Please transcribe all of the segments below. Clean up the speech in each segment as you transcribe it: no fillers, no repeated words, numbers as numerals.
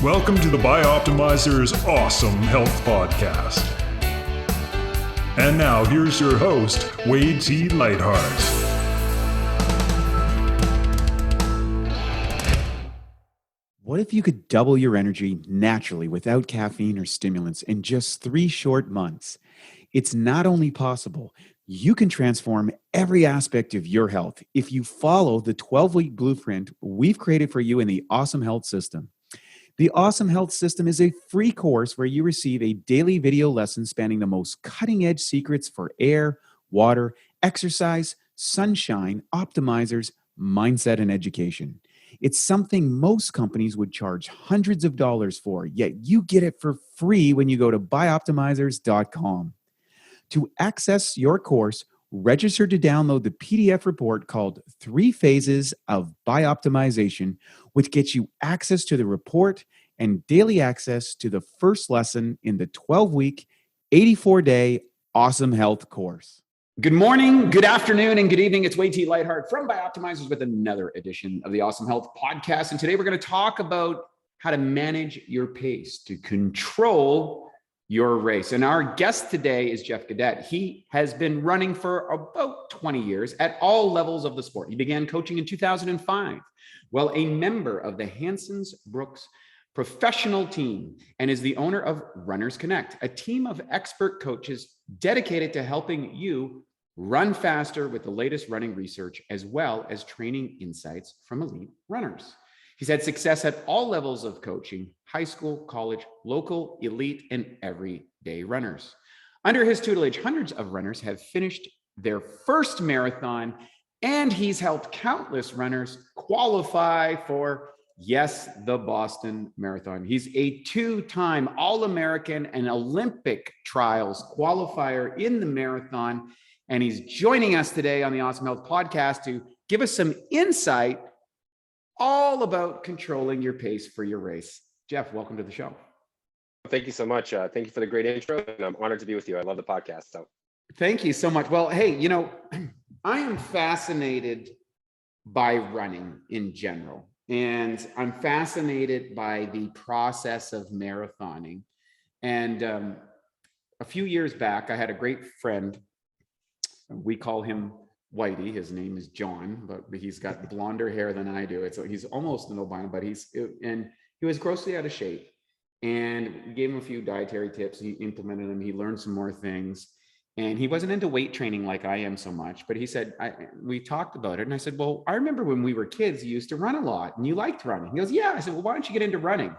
Welcome to the Bioptimizers Awesome Health Podcast. And now here's your host, Wade T. Lightheart. What if you could double your energy naturally without caffeine or stimulants in just 3 short months? It's not only possible, you can transform every aspect of your health if you follow the 12-week blueprint we've created for you in the Awesome Health System. The Awesome Health System is a free course where you receive a daily video lesson spanning the most cutting-edge secrets for air, water, exercise, sunshine, optimizers, mindset, and education. It's something most companies would charge hundreds of dollars for, yet you get it for free when you go to bioptimizers.com. To access your course, register to download the PDF report called 3 Phases of Bioptimization, which gets you access to the report and daily access to the first lesson in the 12-week, 84-day Awesome Health course. Good morning, good afternoon, and good evening. It's Wade T. Lightheart from Bioptimizers with another edition of the Awesome Health Podcast. And today we're going to talk about how to manage your pace to control your race. And our guest today is Jeff Gaudette. He has been running for about 20 years at all levels of the sport. He began coaching in 2005, while a member of the Hansons Brooks professional team, and is the owner of Runners Connect, a team of expert coaches dedicated to helping you run faster with the latest running research, as well as training insights from elite runners. He's had success at all levels of coaching: high school, college, local, elite, and everyday runners. Under his tutelage, hundreds of runners have finished their first marathon, and he's helped countless runners qualify for, yes, the Boston Marathon. He's a 2-time All-American and Olympic trials qualifier in the marathon, and he's joining us today on the Awesome Health Podcast to give us some insight all about controlling your pace for your race. Jeff, welcome to the show. Thank you so much. Thank you for the great intro, and I'm honored to be with you. I love the podcast. So, thank you so much. Well, hey, I am fascinated by running in general, and I'm fascinated by the process of marathoning. And a few years back, I had a great friend. We call him Whitey. His name is John, but he's got blonder hair than I do. So he's almost an albino, but he was grossly out of shape. And we gave him a few dietary tips. He implemented them. He learned some more things. And he wasn't into weight training like I am so much, but he said, we talked about it. And I said, well, I remember when we were kids, you used to run a lot and you liked running. He goes, yeah. I said, well, why don't you get into running?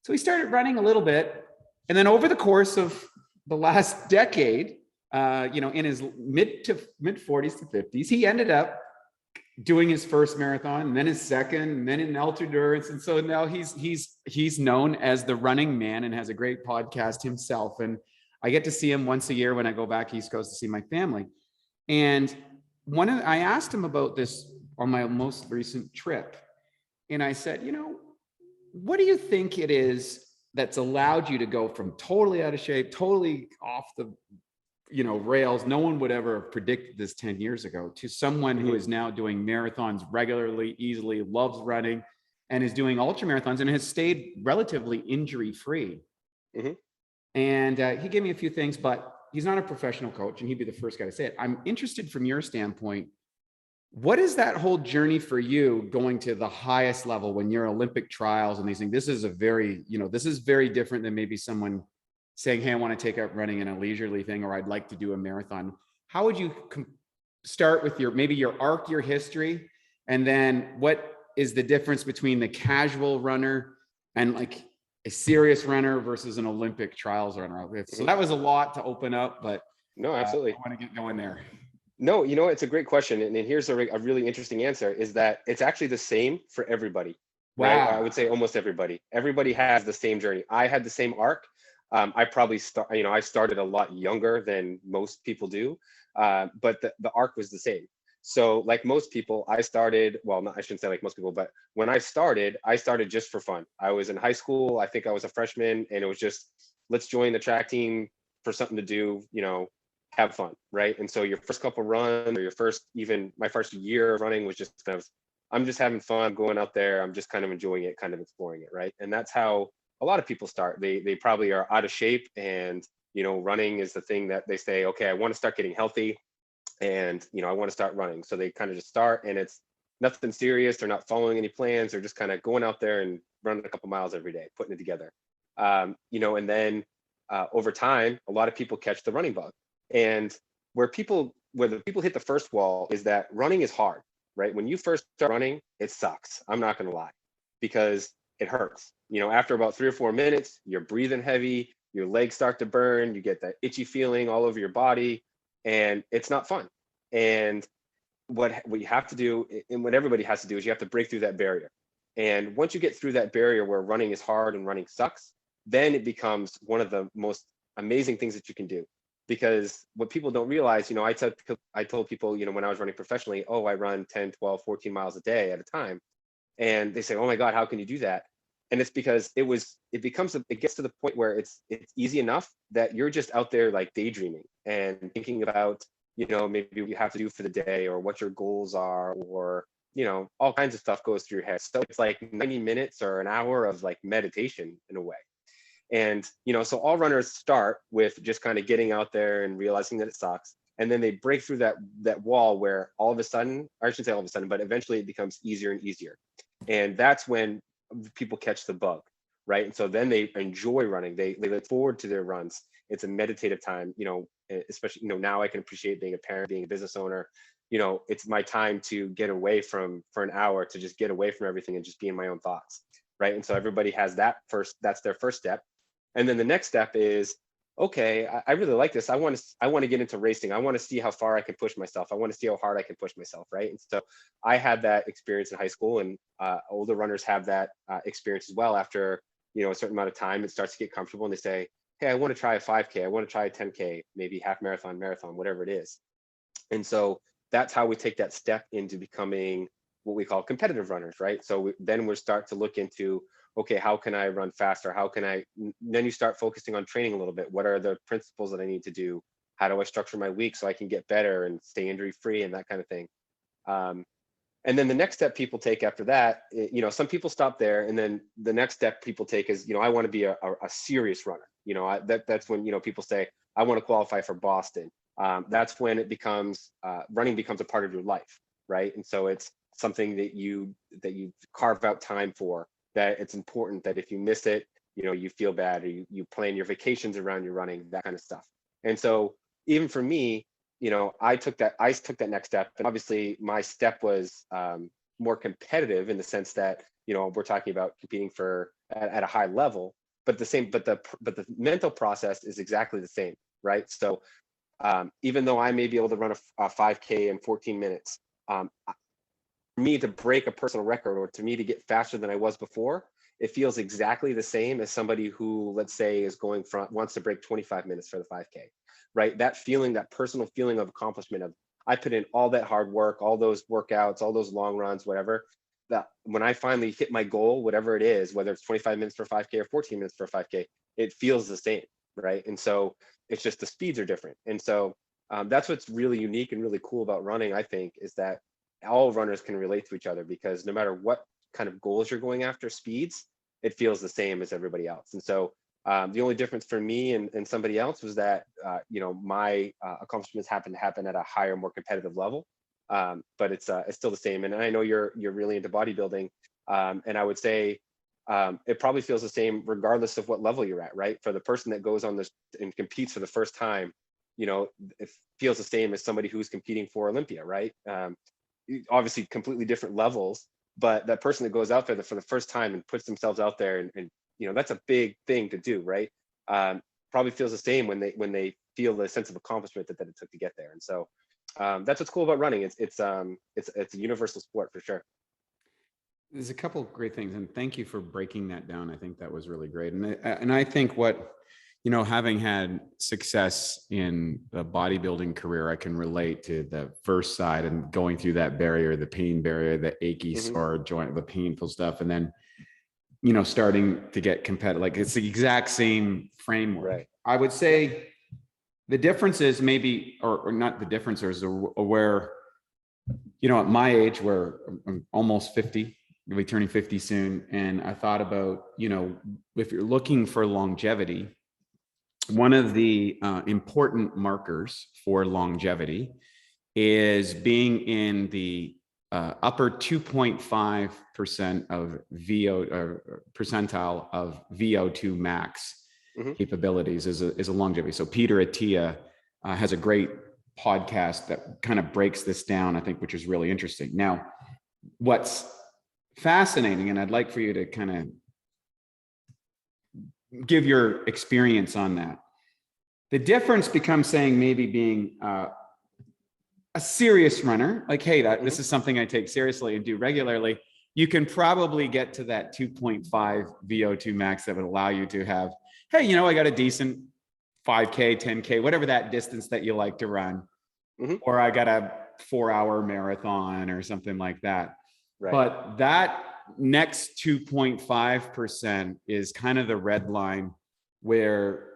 So he started running a little bit. And then over the course of the last decade, in his mid 40s to 50s, he ended up doing his first marathon, and then his second, and then in ultra endurance. And so now he's known as the running man and has a great podcast himself. And I get to see him once a year when I go back East Coast to see my family. And I asked him about this on my most recent trip. And I said, what do you think it is that's allowed you to go from totally out of shape, totally off the rails, no one would ever have predicted this 10 years ago, to someone who is now doing marathons regularly, easily, loves running, and is doing ultra marathons and has stayed relatively injury-free. Mm-hmm. And he gave me a few things, but he's not a professional coach, and he'd be the first guy to say it. I'm interested from your standpoint, what is that whole journey for you going to the highest level when you're Olympic trials and these things? This is this is very different than maybe someone saying, hey, I want to take up running in a leisurely thing, or I'd like to do a marathon. How would you start with your history? And then what is the difference between the casual runner and like a serious runner versus an Olympic trials runner? So that was a lot to open up, but no, absolutely. I want to get going there. No, it's a great question. And here's a really interesting answer, is that it's actually the same for everybody. Wow. Right? I would say almost everybody. Everybody has the same journey. I had the same arc. I probably I started a lot younger than most people do, but the arc was the same. So like most people, I started, I shouldn't say like most people, but when I started just for fun. I was in high school. I think I was a freshman, and it was just, let's join the track team for something to do, have fun, right? And so your first couple runs, or my first year of running was just kind of I'm just having fun going out there. I'm just kind of enjoying it, kind of exploring it, right? And that's how a lot of people start. They probably are out of shape, and running is the thing that they say, okay, I want to start getting healthy, and I want to start running. So they kind of just start, and it's nothing serious. They're not following any plans. They're just kind of going out there and running a couple miles every day, putting it together. And then over time, a lot of people catch the running bug. And where the people hit the first wall is that running is hard, right? When you first start running, it sucks. I'm not going to lie, because it hurts. After about 3 or 4 minutes, you're breathing heavy, your legs start to burn, you get that itchy feeling all over your body, and it's not fun. And what you have to do, and what everybody has to do, is you have to break through that barrier. And once you get through that barrier where running is hard and running sucks, then it becomes one of the most amazing things that you can do. Because what people don't realize, I told people, when I was running professionally, oh, I run 10, 12, 14 miles a day at a time. And they say, oh my God, how can you do that? And it's because it gets to the point where it's easy enough that you're just out there like daydreaming and thinking about, maybe what you have to do for the day, or what your goals are, or, all kinds of stuff goes through your head. So it's like 90 minutes or an hour of like meditation in a way. And, so all runners start with just kind of getting out there and realizing that it sucks. And then they break through that wall where all of a sudden, or I shouldn't say all of a sudden, but eventually it becomes easier and easier. And that's when people catch the bug, right? And so then they enjoy running. They look forward to their runs. It's a meditative time, especially, now I can appreciate being a parent, being a business owner. It's my time to get away for an hour, to just get away from everything and just be in my own thoughts, right? And so everybody has that's their first step. And then the next step is, okay, I really like this. I want to get into racing. I want to see how far I can push myself. I want to see how hard I can push myself, right? And so I had that experience in high school, and older runners have that experience as well. After a certain amount of time, it starts to get comfortable, and they say, hey, I want to try a 5K. I want to try a 10K, maybe half marathon, whatever it is. And so that's how we take that step into becoming what we call competitive runners, right? So then we start to look into, okay, how can I run faster? Then you start focusing on training a little bit. What are the principles that I need to do? How do I structure my week so I can get better and stay injury free and that kind of thing? And then the next step people take after that, some people stop there, and then the next step people take is, I want to be a serious runner. That's when, people say, I want to qualify for Boston. That's when it becomes, running becomes a part of your life, right? And so it's something that you carve out time for, that it's important that if you miss it, you feel bad, or you plan your vacations around your running, that kind of stuff. And so even for me, I took that next step, and obviously my step was more competitive in the sense that, we're talking about competing at a high level, but the mental process is exactly the same, right? So even though I may be able to run a 5K in 14 minutes, for me to break a personal record, or to me to get faster than I was before, it feels exactly the same as somebody who, let's say, wants to break 25 minutes for the 5K, right? That feeling, that personal feeling of accomplishment of, I put in all that hard work, all those workouts, all those long runs, whatever, that when I finally hit my goal, whatever it is, whether it's 25 minutes for 5K or 14 minutes for 5K, it feels the same, right? And so it's just the speeds are different. And so that's what's really unique and really cool about running, I think, is that all runners can relate to each other, because no matter what kind of goals you're going after, speeds, it feels the same as everybody else. And so the only difference for me and somebody else was that, my accomplishments happen at a higher, more competitive level. But it's still the same. And I know you're really into bodybuilding. And I would say it probably feels the same regardless of what level you're at, right? For the person that goes on this and competes for the first time, it feels the same as somebody who's competing for Olympia, right? Obviously completely different levels, but that person that goes out there for the first time and puts themselves out there and that's a big thing to do, right? Probably feels the same when they feel the sense of accomplishment that it took to get there. And so that's what's cool about running. It's a universal sport for sure. There's a couple of great things, and thank you for breaking that down. I think that was really great. And I think what, having had success in the bodybuilding career, I can relate to the first side and going through that barrier, the pain barrier, the achy sore joint, the painful stuff. And then, starting to get competitive, like it's the exact same framework. Right. I would say the difference is maybe, or not the difference, is where at my age, where I'm almost 50, I'll be turning 50 soon. And I thought about, if you're looking for longevity, one of the important markers for longevity is being in the upper 2.5% of VO or percentile of VO2 max capabilities is a longevity. So Peter Attia has a great podcast that kind of breaks this down, I think, which is really interesting. Now, what's fascinating, and I'd like for you to kind of give your experience on that. The difference becomes saying maybe being a serious runner, like, hey, this is something I take seriously and do regularly. You can probably get to that 2.5 VO2 max that would allow you to have, hey, I got a decent 5K, 10K, whatever that distance that you like to run, or I got a 4-hour marathon or something like that. Right. But that next 2.5% is kind of the red line where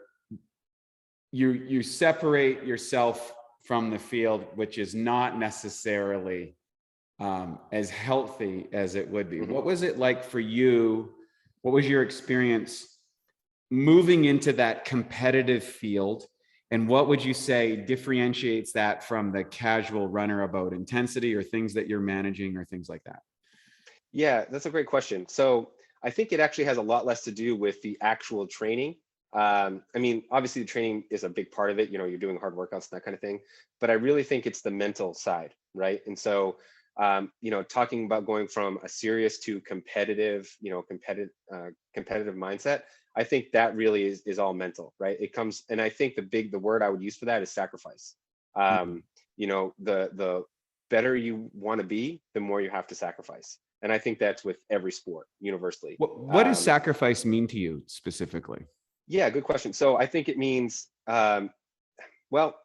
you separate yourself from the field, which is not necessarily as healthy as it would be. What was it like for you? What was your experience moving into that competitive field? And what would you say differentiates that from the casual runner about intensity or things that you're managing or things like that? Yeah, that's a great question. So I think it actually has a lot less to do with the actual training. Obviously the training is a big part of it, you're doing hard workouts and that kind of thing, but I really think it's the mental side, right? And so, talking about going from a serious to competitive, competitive mindset, I think that really is all mental, right? It comes, and I think the word I would use for that is sacrifice. The better you want to be, the more you have to sacrifice. And I think that's with every sport universally. What does sacrifice mean to you specifically? Yeah, good question. So I think it means, so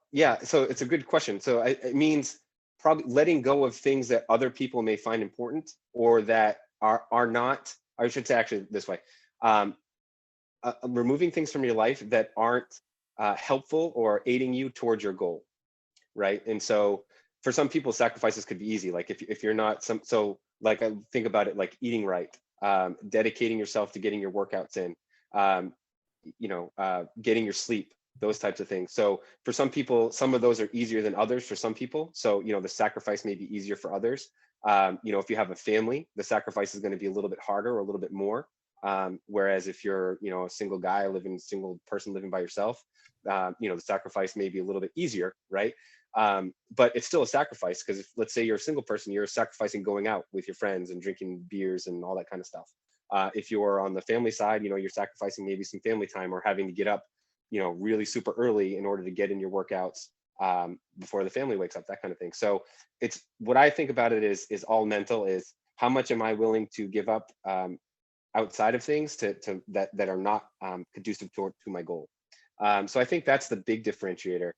it's a good question. So it means probably letting go of things that other people may find important or that are not, I should say actually this way, removing things from your life that aren't helpful or aiding you towards your goal, right? And so for some people, sacrifices could be easy. Like if you're not like I think about it like eating right, dedicating yourself to getting your workouts in, getting your sleep, those types of things. So for some people, some of those are easier than others for some people. So, the sacrifice may be easier for others. If you have a family, the sacrifice is going to be a little bit harder or a little bit more. Whereas if you're, a single guy single person living by yourself, the sacrifice may be a little bit easier, right? But it's still a sacrifice because if, let's say you're a single person, you're sacrificing going out with your friends and drinking beers and all that kind of stuff. If you're on the family side, you're sacrificing maybe some family time or having to get up, really super early in order to get in your workouts before the family wakes up, that kind of thing. So it's what I think about it is all mental, is how much am I willing to give up outside of things that are not conducive to my goal. So I think that's the big differentiator.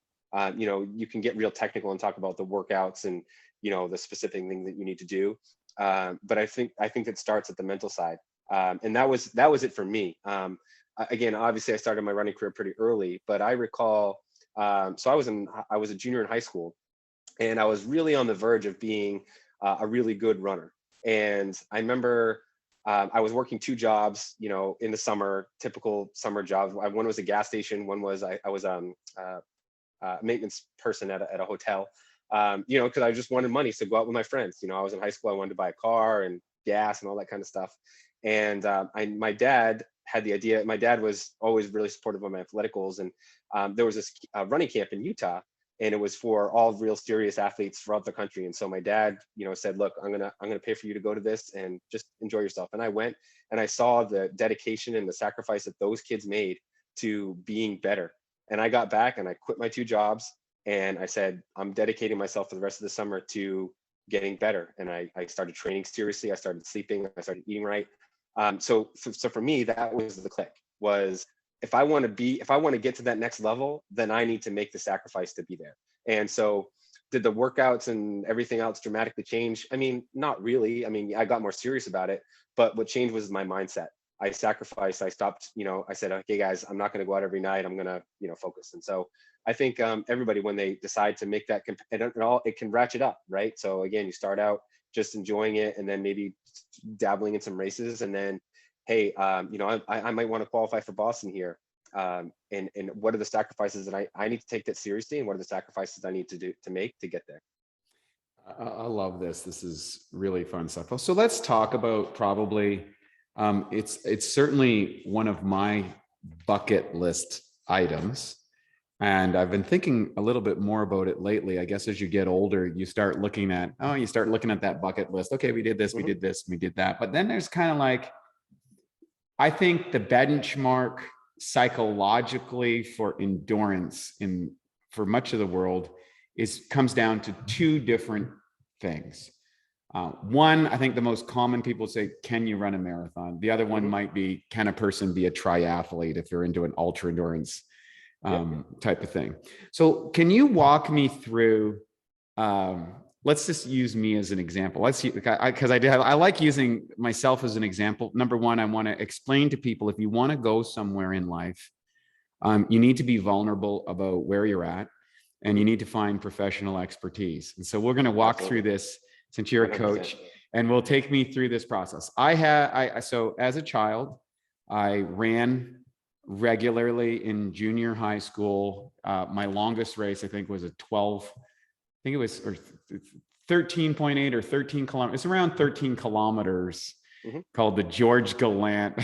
You can get real technical and talk about the workouts and the specific thing that you need to do. But I think it starts at the mental side. And that was it for me. Again, obviously I started my running career pretty early, but I recall, so I was a junior in high school and I was really on the verge of being a really good runner. And I remember I was working 2 jobs, in the summer, typical summer jobs. One was a gas station. One was I was a maintenance person at a hotel, because I just wanted money to go out with my friends. I was in high school. I wanted to buy a car and gas and all that kind of stuff. And my dad had the idea. My dad was always really supportive of my athletic goals. And there was this running camp in Utah, and it was for all real serious athletes throughout the country. And so my dad, said, look, I'm gonna pay for you to go to this and just enjoy yourself. And I went and I saw the dedication and the sacrifice that those kids made to being better. And I got back and I quit my 2 jobs and I said, I'm dedicating myself for the rest of the summer to getting better. And I started training seriously. I started sleeping. I started eating right. So for me, that was the click, was if I want to get to that next level, then I need to make the sacrifice to be there. And so did the workouts and everything else dramatically change? I mean, not really. I mean, I got more serious about it, but what changed was my mindset. I sacrificed. I stopped, I said, okay, guys, I'm not going to go out every night. I'm going to, focus. And so I think everybody, when they decide to make that, it can ratchet up, right? So again, you start out just enjoying it, and then maybe dabbling in some races, and then, hey, I might want to qualify for Boston here. And what are the sacrifices that I need to take that seriously, and what are the sacrifices I need to make to get there? I love this. This is really fun stuff. So let's talk about probably, it's certainly one of my bucket list items. And I've been thinking a little bit more about it lately. I guess as you get older, you start looking at that bucket list. Okay, we did this, we did this, we did that. But then there's kind of like, I think the benchmark psychologically for endurance for much of the world comes down to two different things. One, I think the most common people say, can you run a marathon? The other one might be, can a person be a triathlete if you're into an ultra endurance type of thing? So can you walk me through, let's just use me as an example. Because I like using myself as an example. Number one, I want to explain to people, if you want to go somewhere in life, you need to be vulnerable about where you're at, and you need to find professional expertise. And so we're going to walk through this, since you're a coach, and we'll take me through this process. So as a child, I ran regularly in junior high school. My longest race, I think, was a 13.8 or 13 kilometers. It's around 13 kilometers, called the George Gallant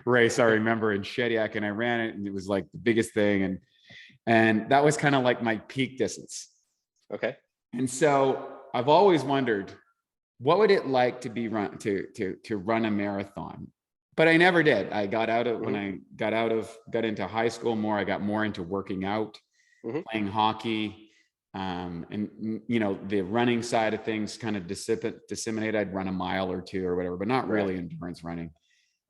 race, I remember, in Shediac, and I ran it, and it was like the biggest thing. And that was kind of like my peak distance. Okay. And so I've always wondered, what would it like to run a marathon? But I never did. I got out of, when I got into high school more, I got more into working out, playing hockey. And the running side of things kind of disseminated. I'd run a mile or two or whatever, but not really endurance running.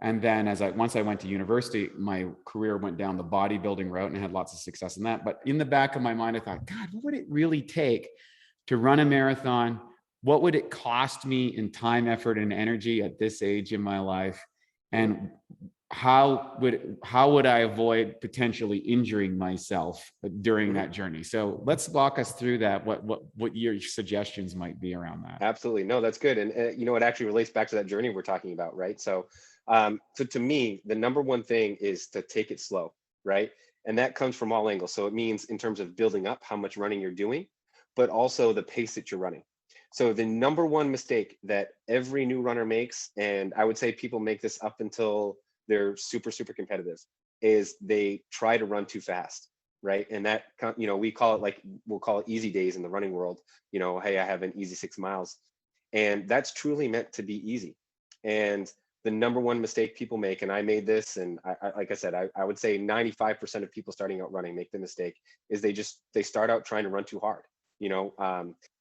And then once I went to university, my career went down the bodybuilding route, and I had lots of success in that. But in the back of my mind, I thought, God, what would it really take to run a marathon? What would it cost me in time, effort, and energy at this age in my life? And how would I avoid potentially injuring myself during that journey? So let's walk us through that. What your suggestions might be around that? Absolutely. No, that's good. And it actually relates back to that journey we're talking about, right? So to me, the number one thing is to take it slow, right? And that comes from all angles. So it means in terms of building up how much running you're doing, but also the pace that you're running. So the number one mistake that every new runner makes, and I would say people make this up until they're super, super competitive, is they try to run too fast, right? And that, we'll call it easy days in the running world. Hey, I have an easy 6 miles. And that's truly meant to be easy. And the number one mistake people make, and I made this, and like I said, I would say 95% of people starting out running make the mistake, is they start out trying to run too hard.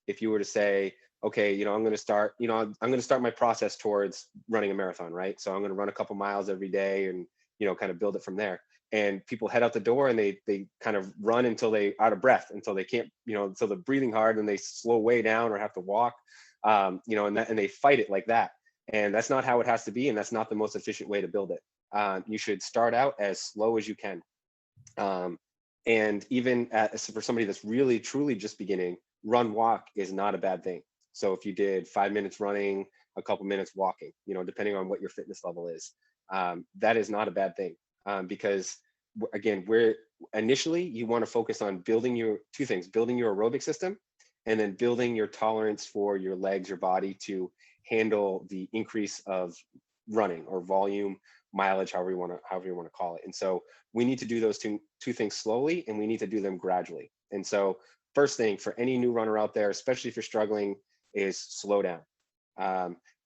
If you were to say, okay, I'm going to start my process towards running a marathon, right? So I'm going to run a couple miles every day and, kind of build it from there. And people head out the door and they kind of run until they out of breath, until they can't, until they're breathing hard, and they slow way down or have to walk, and they fight it like that. And that's not how it has to be. And that's not the most efficient way to build it. You should start out as slow as you can. And even for somebody that's really, truly just beginning, run, walk is not a bad thing. So if you did 5 minutes running, a couple minutes walking, depending on what your fitness level is, that is not a bad thing. Because again, initially you want to focus on building your aerobic system, and then building your tolerance for your legs, your body, to handle the increase of running or volume, mileage, however you want to call it. And so we need to do those two things slowly, and we need to do them gradually. And so first thing for any new runner out there, especially if you're struggling, is slow down.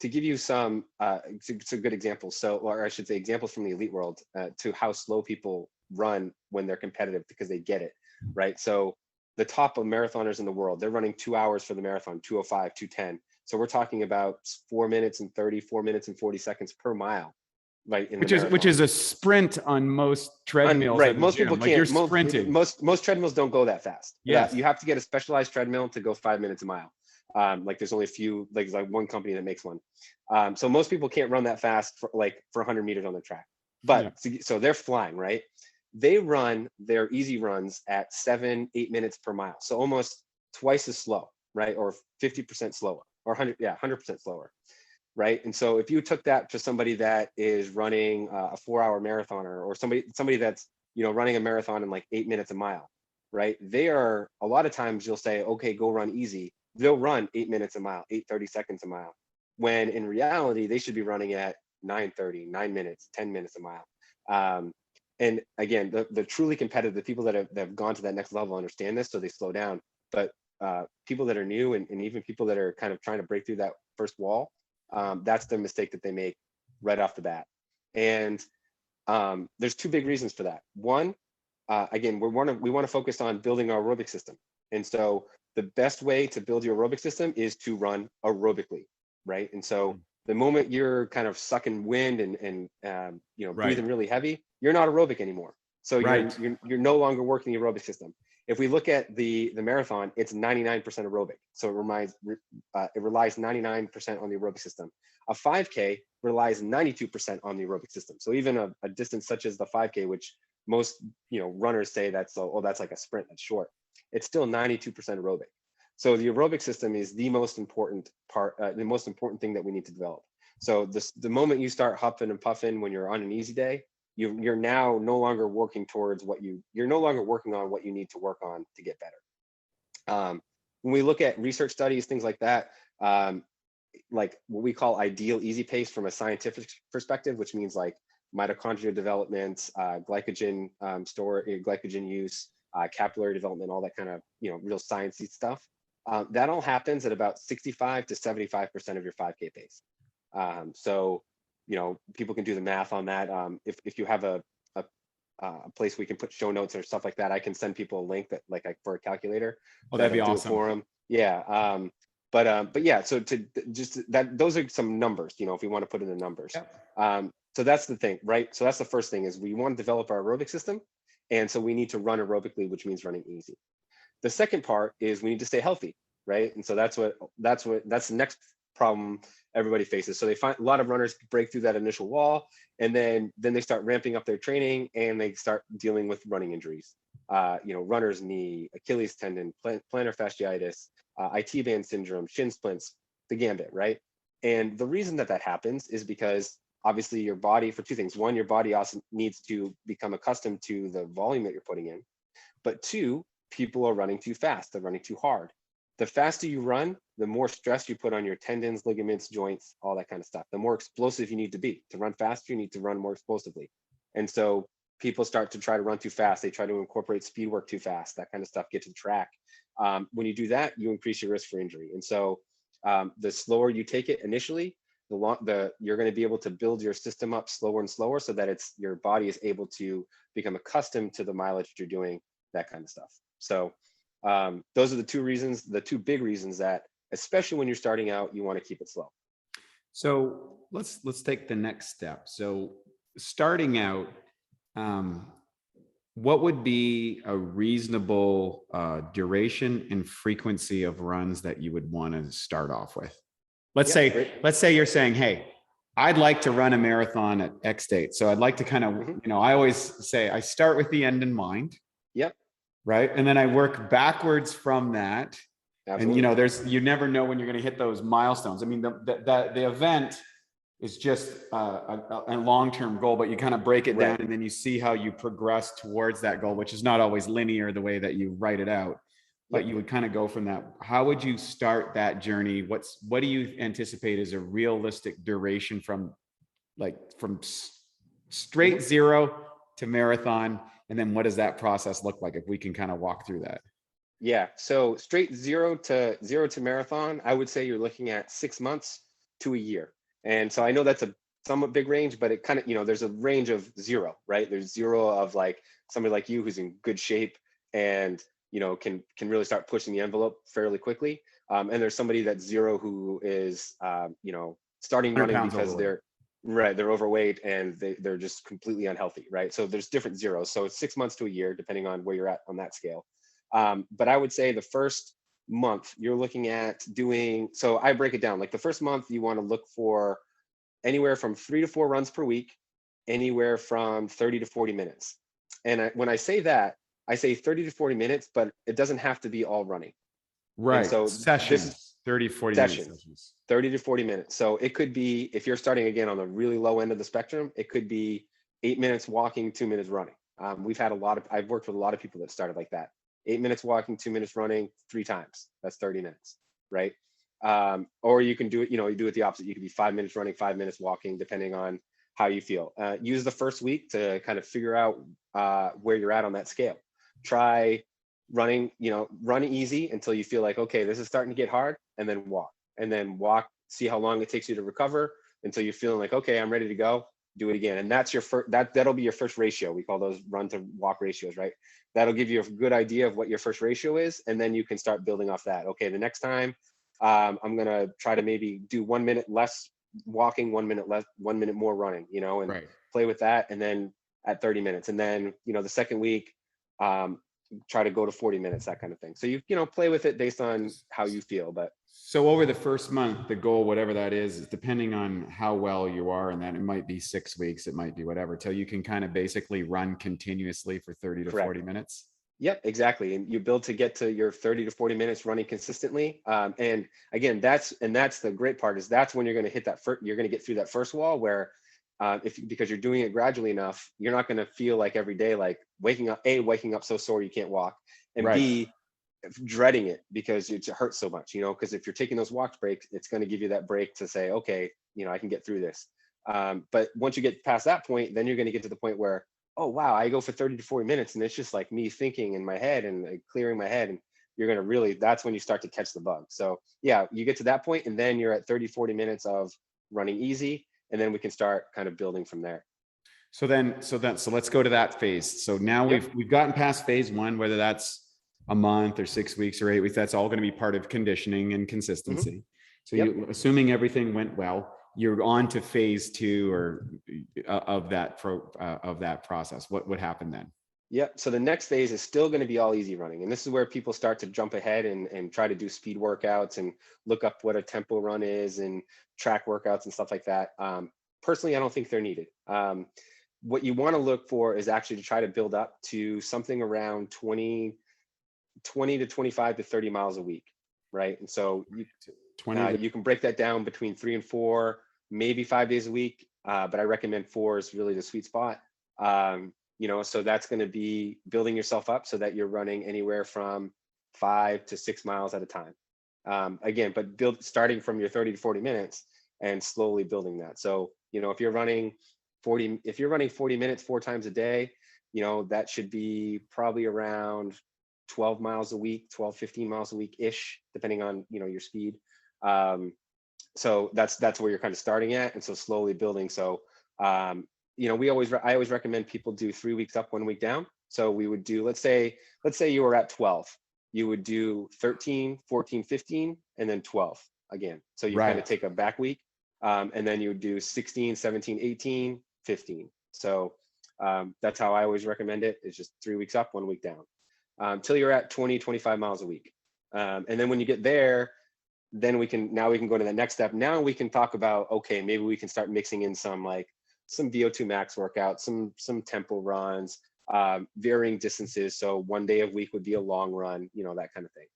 To give you some good examples, or I should say examples from the elite world, to how slow people run when they're competitive, because they get it, right? So the top of marathoners in the world, they're running 2 hours for the marathon, 2:05, 2:10. So we're talking about 4 minutes and 30, 4 minutes and 40 seconds per mile, right? Which is a sprint on most treadmills. Right, most people can't. You're sprinting. Most treadmills don't go that fast. Yes. You have to get a specialized treadmill to go 5 minutes a mile. Like there's only a few, like one company that makes one. So most people can't run that fast for 100 meters on the track. But so they're flying, right? They run their easy runs at 7-8 minutes per mile. So almost twice as slow, right? Or 50% slower, or 100% slower, right? And so if you took that to somebody that is running a 4-hour marathoner, or somebody that's, running a marathon in like 8 minutes a mile, right? They are, a lot of times you'll say, okay, go run easy. They'll run 8 minutes a mile, 8:30 seconds a mile, when in reality, they should be running at 9:30, 9 minutes, 10 minutes a mile. And again, the truly competitive, the people that have gone to that next level understand this, so they slow down. But people that are new, and even people that are kind of trying to break through that first wall, that's the mistake that they make right off the bat. And there's two big reasons for that. One, again, we want to focus on building our aerobic system. And so the best way to build your aerobic system is to run aerobically, right? And so the moment you're kind of sucking wind and breathing really heavy, you're not aerobic anymore. So you're no longer working the aerobic system. If we look at the marathon, it's 99% aerobic. So it relies 99% on the aerobic system. A 5K relies 92% on the aerobic system. So even a distance such as the 5K, which most runners say that's like a sprint, that's short, it's still 92% aerobic. So the aerobic system is the most important part, the most important thing that we need to develop. So the moment you start huffing and puffing when you're on an easy day, you're now no longer working towards you're no longer working on what you need to work on to get better. When we look at research studies, things like that, like what we call ideal easy pace from a scientific perspective, which means like mitochondrial development, glycogen glycogen use, capillary development, all that kind of real sciencey stuff. That all happens at about 65 to 75% of your 5K pace. So people can do the math on that. If you have a place we can put show notes or stuff like that, I can send people a link that like for a calculator. Oh, that'd be awesome for them. Yeah. But yeah, so those are some numbers, if you want to put in the numbers. So that's the thing, right? So that's the first thing, is we want to develop our aerobic system. And so we need to run aerobically, which means running easy. The second part is we need to stay healthy, right? And so that's the next problem everybody faces. So they find a lot of runners break through that initial wall, and then they start ramping up their training, and they start dealing with running injuries. Runner's knee, Achilles tendon, plantar fasciitis, IT band syndrome, shin splints, the gambit, right? And the reason that happens is because obviously your body, for two things. One, your body also needs to become accustomed to the volume that you're putting in. But two, people are running too fast. They're running too hard. The faster you run, the more stress you put on your tendons, ligaments, joints, all that kind of stuff. The more explosive you need to be. To run faster, you need to run more explosively. And so people start to try to run too fast. They try to incorporate speed work too fast, that kind of stuff, get to the track. When you do that, you increase your risk for injury. And so the slower you take it initially, you're going to be able to build your system up slower and slower, so that your body is able to become accustomed to the mileage that you're doing, that kind of stuff. So those are the two big reasons that, especially when you're starting out, you want to keep it slow. So let's take the next step. So starting out, what would be a reasonable duration and frequency of runs that you would want to start off with? Let's say you're saying, hey, I'd like to run a marathon at X date. So I'd like to kind of, I always say I start with the end in mind. Yep. Right. And then I work backwards from that. Absolutely. And, you never know when you're going to hit those milestones. I mean, the event is just a long-term goal, but you kind of break it down, and then you see how you progress towards that goal, which is not always linear the way that you write it out, but you would kind of go from that. How would you start that journey? What do you anticipate is a realistic duration from straight zero to marathon? And then what does that process look like, if we can kind of walk through that? Yeah. So straight zero to marathon, I would say you're looking at 6 months to a year. And so I know that's a somewhat big range, but it kind of, there's a range of zero, right? There's zero of like somebody like you who's in good shape and, can really start pushing the envelope fairly quickly. And there's somebody that's zero who is, starting running because they're overweight and they're just completely unhealthy, right? So there's different zeros. So it's 6 months to a year, depending on where you're at on that scale. But I would say the first month, you're looking at doing, so I break it down. Like the first month, you want to look for anywhere from 3 to 4 runs per week, anywhere from 30 to 40 minutes. And when I say that, I say 30 to 40 minutes, but it doesn't have to be all running. Right. And so Sessions, this is 30, 40 sessions, minute sessions. 30 to 40 minutes. So it could be, if you're starting again on the really low end of the spectrum, it could be 8 minutes walking, 2 minutes running. I've worked with a lot of people that started like that. 8 minutes walking, 2 minutes running, 3 times. That's 30 minutes, right? Or you can do it, you do it the opposite. You could be 5 minutes running, 5 minutes walking, depending on how you feel. Use the first week to kind of figure out where you're at on that scale. Try running, run easy until you feel like, okay, this is starting to get hard, and then walk, see how long it takes you to recover until you're feeling like, okay, I'm ready to go. Do it again. And that's your first, that'll be your first ratio. We call those run to walk ratios, right? That'll give you a good idea of what your first ratio is. And then you can start building off that. Okay, the next time I'm going to try to maybe do 1 minute less walking, 1 minute less, 1 minute more running, and Right. play with that. And then at 30 minutes, and then, the second week, try to go to 40 minutes, that kind of thing. So you play with it based on how you feel. But So over the first month, the goal, whatever that is depending on how well you are, and that it might be 6 weeks, it might be whatever, till you can kind of basically run continuously for 30 to Correct. 40 minutes. Yep, exactly. And you build to get to your 30 to 40 minutes running consistently. And again, that's the great part, is that's when you're going to hit that you're going to get through that first wall where because you're doing it gradually enough, you're not going to feel like every day, like waking up so sore you can't walk, and Right. B, dreading it because it hurts so much, because if you're taking those walk breaks, it's going to give you that break to say, okay, I can get through this. But once you get past that point, then you're going to get to the point where, oh, wow, I go for 30 to 40 minutes and it's just like me thinking in my head and like clearing my head. And you're going to that's when you start to catch the bug. So yeah, you get to that point and then you're at 30, 40 minutes of running easy. And then we can start kind of building from there. So let's go to that phase. So now we've gotten past phase 1, whether that's a month or 6 weeks or 8 weeks, that's all going to be part of conditioning and consistency. So you, assuming everything went well, you're on to phase 2 or of that process. What happened then? Yep. So the next phase is still going to be all easy running. And this is where people start to jump ahead and try to do speed workouts and look up what a tempo run is and track workouts and stuff like that. Personally, I don't think they're needed. What you want to look for is actually to try to build up to something around 20 to 25 to 30 miles a week, right? And so you can break that down between 3 and 4, maybe 5 days a week, but I recommend 4 is really the sweet spot. So that's going to be building yourself up so that you're running anywhere from 5 to 6 miles at a time. Again, but starting from your 30 to 40 minutes and slowly building that. So, if you're running 40 minutes 4 times a day, that should be probably around 12 miles a week, 12, 15 miles a week ish, depending on, your speed. So that's where you're kind of starting at. And so slowly building. So, I always recommend people do 3 weeks up, 1 week down. So we would do, let's say you were at 12, you would do 13, 14, 15, and then 12 again. So you kind of take a back week, and then you would do 16, 17, 18, 15. So that's how I always recommend it. It's just 3 weeks up, 1 week down, till you're at 20, 25 miles a week. And then when you get there, then we can go to the next step. Now we can talk about, okay, maybe we can start mixing in some VO2 max workouts, some tempo runs, varying distances. So 1 day a week would be a long run, that kind of thing.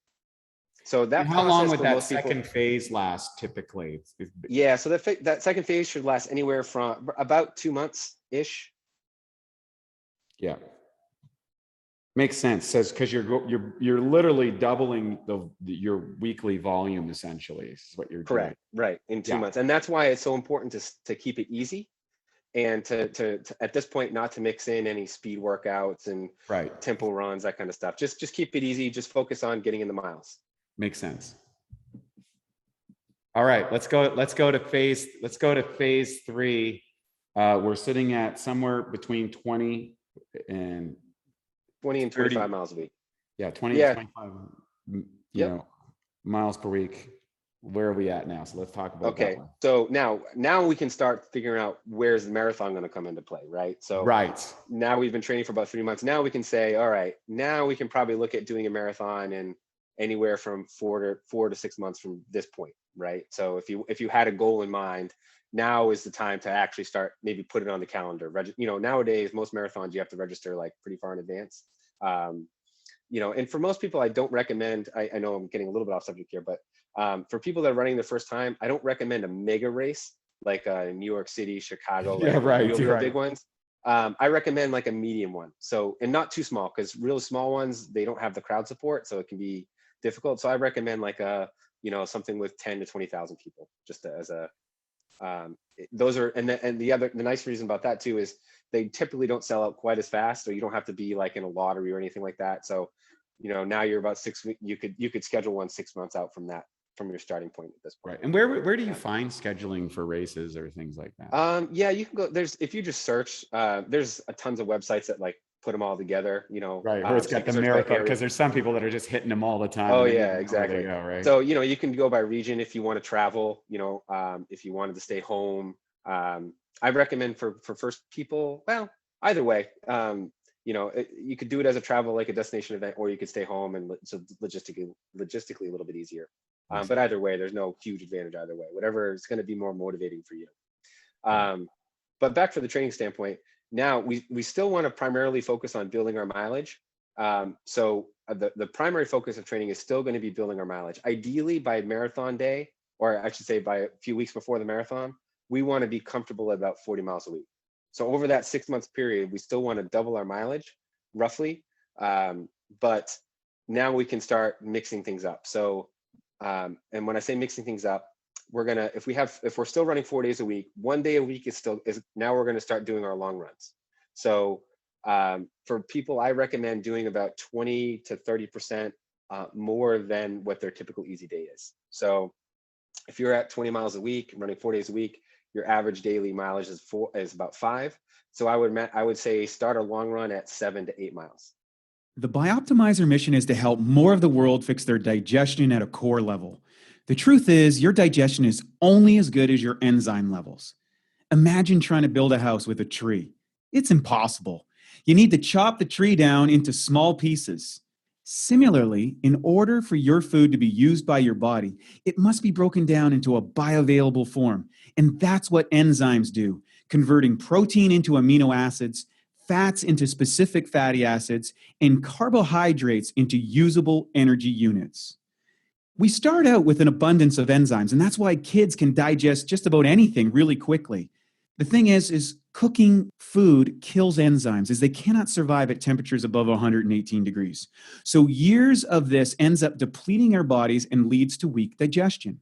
So that how long would that second phase last typically? Yeah, so that second phase should last anywhere from about 2 months ish. Yeah, makes sense. Says because you're literally doubling your weekly volume essentially is what you're correct doing. Right, in 2 months. And that's why it's so important to keep it easy. And to at this point, not to mix in any speed workouts and tempo runs, that kind of stuff. Just keep it easy. Just focus on getting in the miles. Makes sense. All right, let's go to phase 3. We're sitting at somewhere between 20 and 25 miles a week. Yeah, 20 to 25 miles per week. Where are we at now? So let's talk about that one. So now we can start figuring out where's the marathon going to come into play, right? So now we've been training for about 3 months. Now we can say, all right, now we can probably look at doing a marathon in anywhere from 4 to 6 months from this point, right? So if you had a goal in mind, now is the time to actually start, maybe put it on the calendar. Nowadays, most marathons, you have to register like pretty far in advance. And for most people, I don't recommend, I know I'm getting a little bit off subject here, but for people that are running the first time, I don't recommend a mega race like New York City, Chicago, like real big ones. I recommend like a medium one. So, and not too small, because real small ones, they don't have the crowd support, so it can be difficult. So I recommend like something with 10 to 20,000 people, just as a, those are, and the nice reason about that too is they typically don't sell out quite as fast, or you don't have to be like in a lottery or anything like that. So, now you're about 6 weeks, you could schedule one 6 months out from your starting point at this point. Right. And where do you find scheduling for races or things like that? Yeah, you can go, if you just search, there's tons of websites that like put them all together, Right. Or it's got the marathon, because there's some people that are just hitting them all the time. Oh yeah, exactly. Go, right? So, you can go by region if you want to travel, if you wanted to stay home. I recommend for first people, well, either way, you could do it as a travel, like a destination event, or you could stay home, and so logistically a little bit easier. But either way, there's no huge advantage either way, whatever is going to be more motivating for you. But back for the training standpoint, now we still want to primarily focus on building our mileage. So the primary focus of training is still going to be building our mileage. Ideally by marathon day, or I should say by a few weeks before the marathon, we want to be comfortable at about 40 miles a week. So over that 6 month period, we still want to double our mileage roughly. But now we can start mixing things up. So, and when I say mixing things up, we're gonna, if we're still running 4 days a week, 1 day a week is now we're gonna start doing our long runs. So for people, I recommend doing about 20 to 30% more than what their typical easy day is. So if you're at 20 miles a week, running 4 days a week, your average daily mileage is about 5. So I would say start a long run at 7 to 8 miles. The Bioptimizer mission is to help more of the world fix their digestion at a core level. The truth is, your digestion is only as good as your enzyme levels. Imagine trying to build a house with a tree. It's impossible. You need to chop the tree down into small pieces. Similarly, in order for your food to be used by your body, it must be broken down into a bioavailable form. And that's what enzymes do, converting protein into amino acids, fats into specific fatty acids, and carbohydrates into usable energy units. We start out with an abundance of enzymes, and that's why kids can digest just about anything really quickly. The thing is cooking food kills enzymes, as they cannot survive at temperatures above 118 degrees. So years of this ends up depleting our bodies and leads to weak digestion.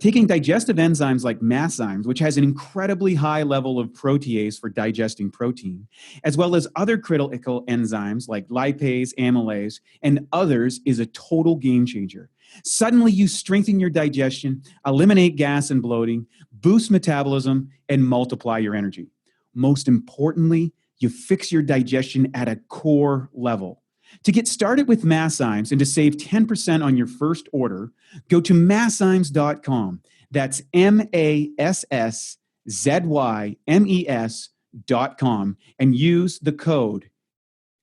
Taking digestive enzymes like masszymes, which has an incredibly high level of protease for digesting protein, as well as other critical enzymes like lipase, amylase, and others, is a total game changer. Suddenly, you strengthen your digestion, eliminate gas and bloating, boost metabolism, and multiply your energy. Most importantly, you fix your digestion at a core level. To get started with Masszymes and to save 10% on your first order, go to masszymes.com. That's MASSZYMES.com and use the code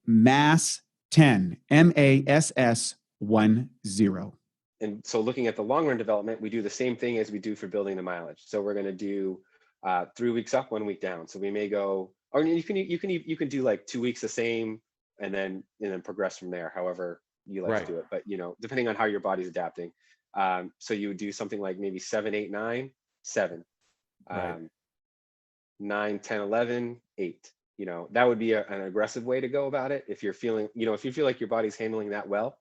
MASS10, MASS10. And so looking at the long run development, we do the same thing as we do for building the mileage. So we're going to do 3 weeks up, 1 week down. So we may go, or you can do like 2 weeks the same, and then progress from there, however you like to do it. But depending on how your body's adapting. So you would do something like maybe 7, 8, 9, 7, 9, 10, 11, 8. That would be an aggressive way to go about it. If you're feeling, if you feel like your body's handling that well,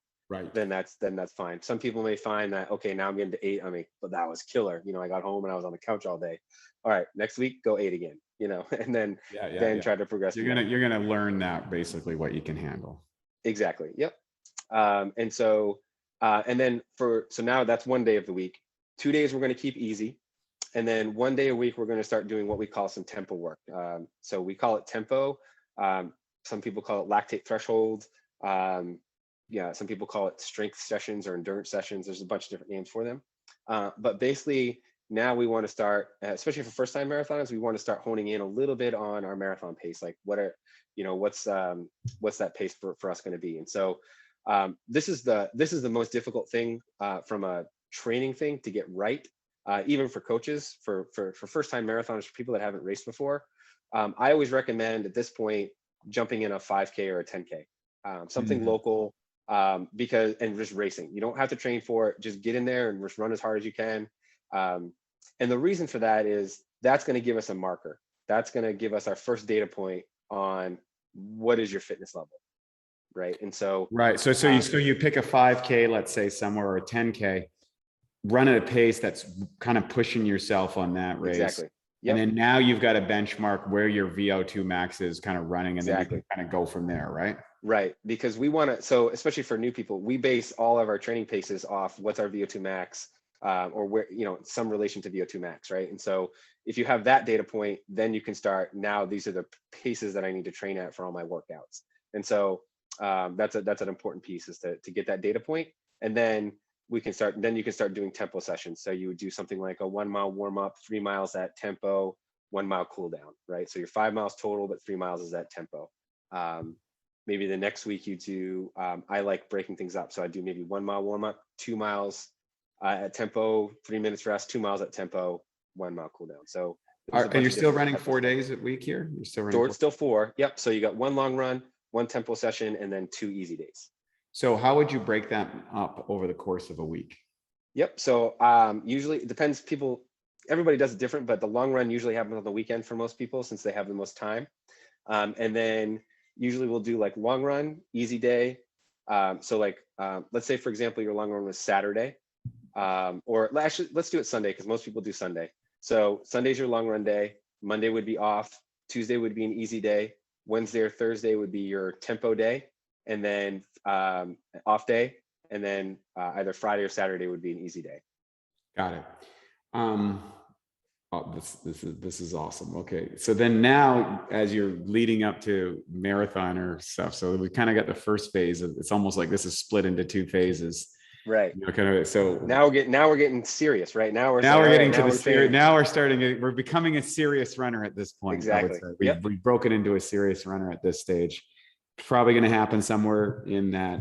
then that's fine. Some people may find that, okay, now I'm getting to 8. But that was killer. I got home and I was on the couch all day. All right, next week, go 8 again, and then try to progress. You're gonna learn that basically what you can handle. Exactly. Yep. And so then so now that's 1 day of the week. 2 days we're going to keep easy, and then 1 day a week we're going to start doing what we call some tempo work. So we call it tempo. Some people call it lactate threshold. Some people call it strength sessions or endurance sessions. There's a bunch of different names for them. But basically, now we want to start, especially for first-time marathoners, we want to start honing in a little bit on our marathon pace. Like what's that pace for us going to be? And so This is the most difficult thing from a training thing to get right, even for coaches, for first-time marathoners, for people that haven't raced before. I always recommend at this point jumping in a 5K or a 10K, something local, because and just racing. You don't have to train for it. Just get in there and just run as hard as you can. And the reason for that is that's going to give us a marker. That's going to give us our first data point on what is your fitness level, right? And so so you pick a 5K, let's say somewhere, or a 10K, run at a pace that's kind of pushing yourself on that race. Exactly. Yep. And then now you've got a benchmark where your VO2 max is kind of running, and then you can kind of go from there, right? Right, because we want to, so especially for new people, we base all of our training paces off what's our VO2 max, or where, some relation to VO2 max, right? And so if you have that data point, then you can start, now these are the paces that I need to train at for all my workouts. And so that's an important piece, is to get that data point. And then you can start doing tempo sessions. So you would do something like a 1 mile warm up, 3 miles at tempo, 1 mile cool down, right? So you're 5 miles total, but 3 miles is at tempo. Maybe the next week you do, I like breaking things up. So I do maybe 1 mile warm up, 2 miles at tempo, 3 minutes rest, 2 miles at tempo, 1 mile cool down. So are you still running 4 days a week here? You're still running still 4. Yep. So you got 1 long run, 1 tempo session, and then 2 easy days. So how would you break that up over the course of a week? Yep. So usually it depends. Everybody does it different, but the long run usually happens on the weekend for most people, since they have the most time. And then usually we'll do like long run, easy day. So like, let's say, for example, your long run was Saturday, or actually let's do it Sunday, because most people do Sunday. So Sunday's your long run day. Monday would be off. Tuesday would be an easy day. Wednesday or Thursday would be your tempo day, and then off day. And then either Friday or Saturday would be an easy day. Got it. This is awesome. Okay, so then now, as you're leading up to marathoner stuff, so we kind of got the first phase. It's almost like this is split into 2 phases, right? So now we're getting serious, right? Now we're becoming a serious runner at this point. Exactly. We've broken into a serious runner at this stage. Probably going to happen somewhere in that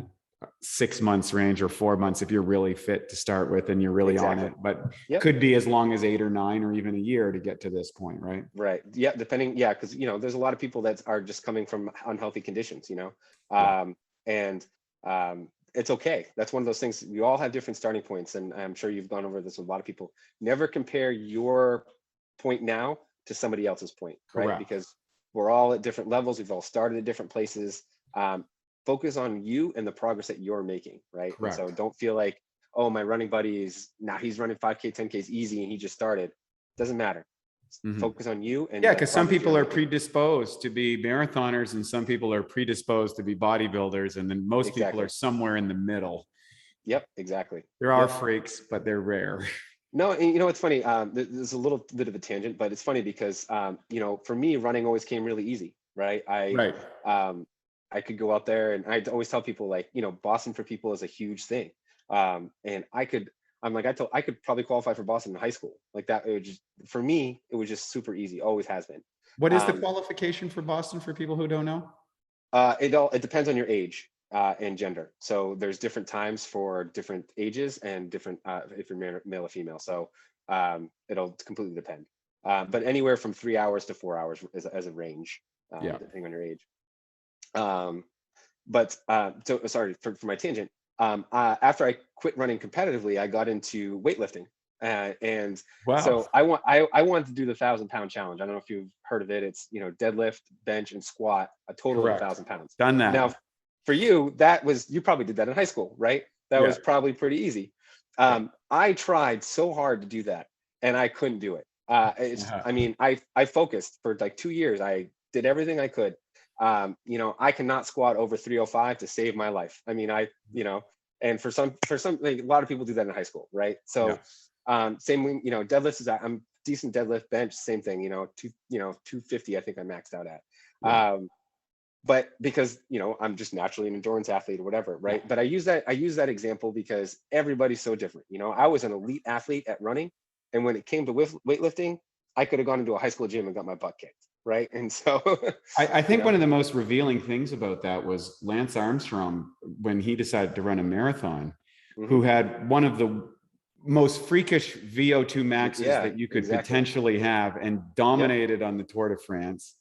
6 months range, or 4 months if you're really fit to start with and you're really on it, but could be as long as 8 or 9 or even a year to get to this point, right? Right. Yeah, depending. Yeah, because there's a lot of people that are just coming from unhealthy conditions, and it's okay. That's one of those things. We all have different starting points, and I'm sure you've gone over this with a lot of people. Never compare your point now to somebody else's point, right? Correct. Because we're all at different levels. We've all started at different places. Focus on you and the progress that you're making, right? Correct. And so don't feel like, oh, my running buddy he's running 5K, 10Ks easy and he just started. Doesn't matter. Focus on you. And because some people are predisposed to be marathoners, and some people are predisposed to be bodybuilders, and then most people are somewhere in the middle. Yep, exactly. There are freaks, but they're rare. No, and it's funny. There's a little bit of a tangent, but it's funny because for me, running always came really easy, right? I could go out there, and I always tell people, like, Boston for people is a huge thing. And I could probably qualify for Boston in high school. Like that, for me, it was just super easy. Always has been. What is the qualification for Boston for people who don't know? It depends on your age and gender. So there's different times for different ages and different, if you're male or female. So it'll completely depend. But anywhere from 3 hours to 4 hours as a range, depending on your age. So sorry for my tangent. After I quit running competitively, I got into weightlifting, and so I wanted to do the 1,000-pound challenge. I don't know if you've heard of it. It's deadlift, bench, and squat, a total of 1,000 pounds. Done that. Now, for you, you probably did that in high school, right? That was probably pretty easy. I tried so hard to do that, and I couldn't do it. I mean, I focused for like 2 years. I did everything I could. I cannot squat over 305 to save my life. I mean, and for some, like, a lot of people do that in high school, right? So, same way, deadlifts I'm decent deadlift, bench, same thing, 250, I think I maxed out at. But because, I'm just naturally an endurance athlete or whatever, right? But I use that example because everybody's so different. I was an elite athlete at running, and when it came to weightlifting, I could have gone into a high school gym and got my butt kicked. right? And so I think one of the most revealing things about that was Lance Armstrong, when he decided to run a marathon, who had one of the most freakish VO2 maxes that you could potentially have, and dominated on the Tour de France.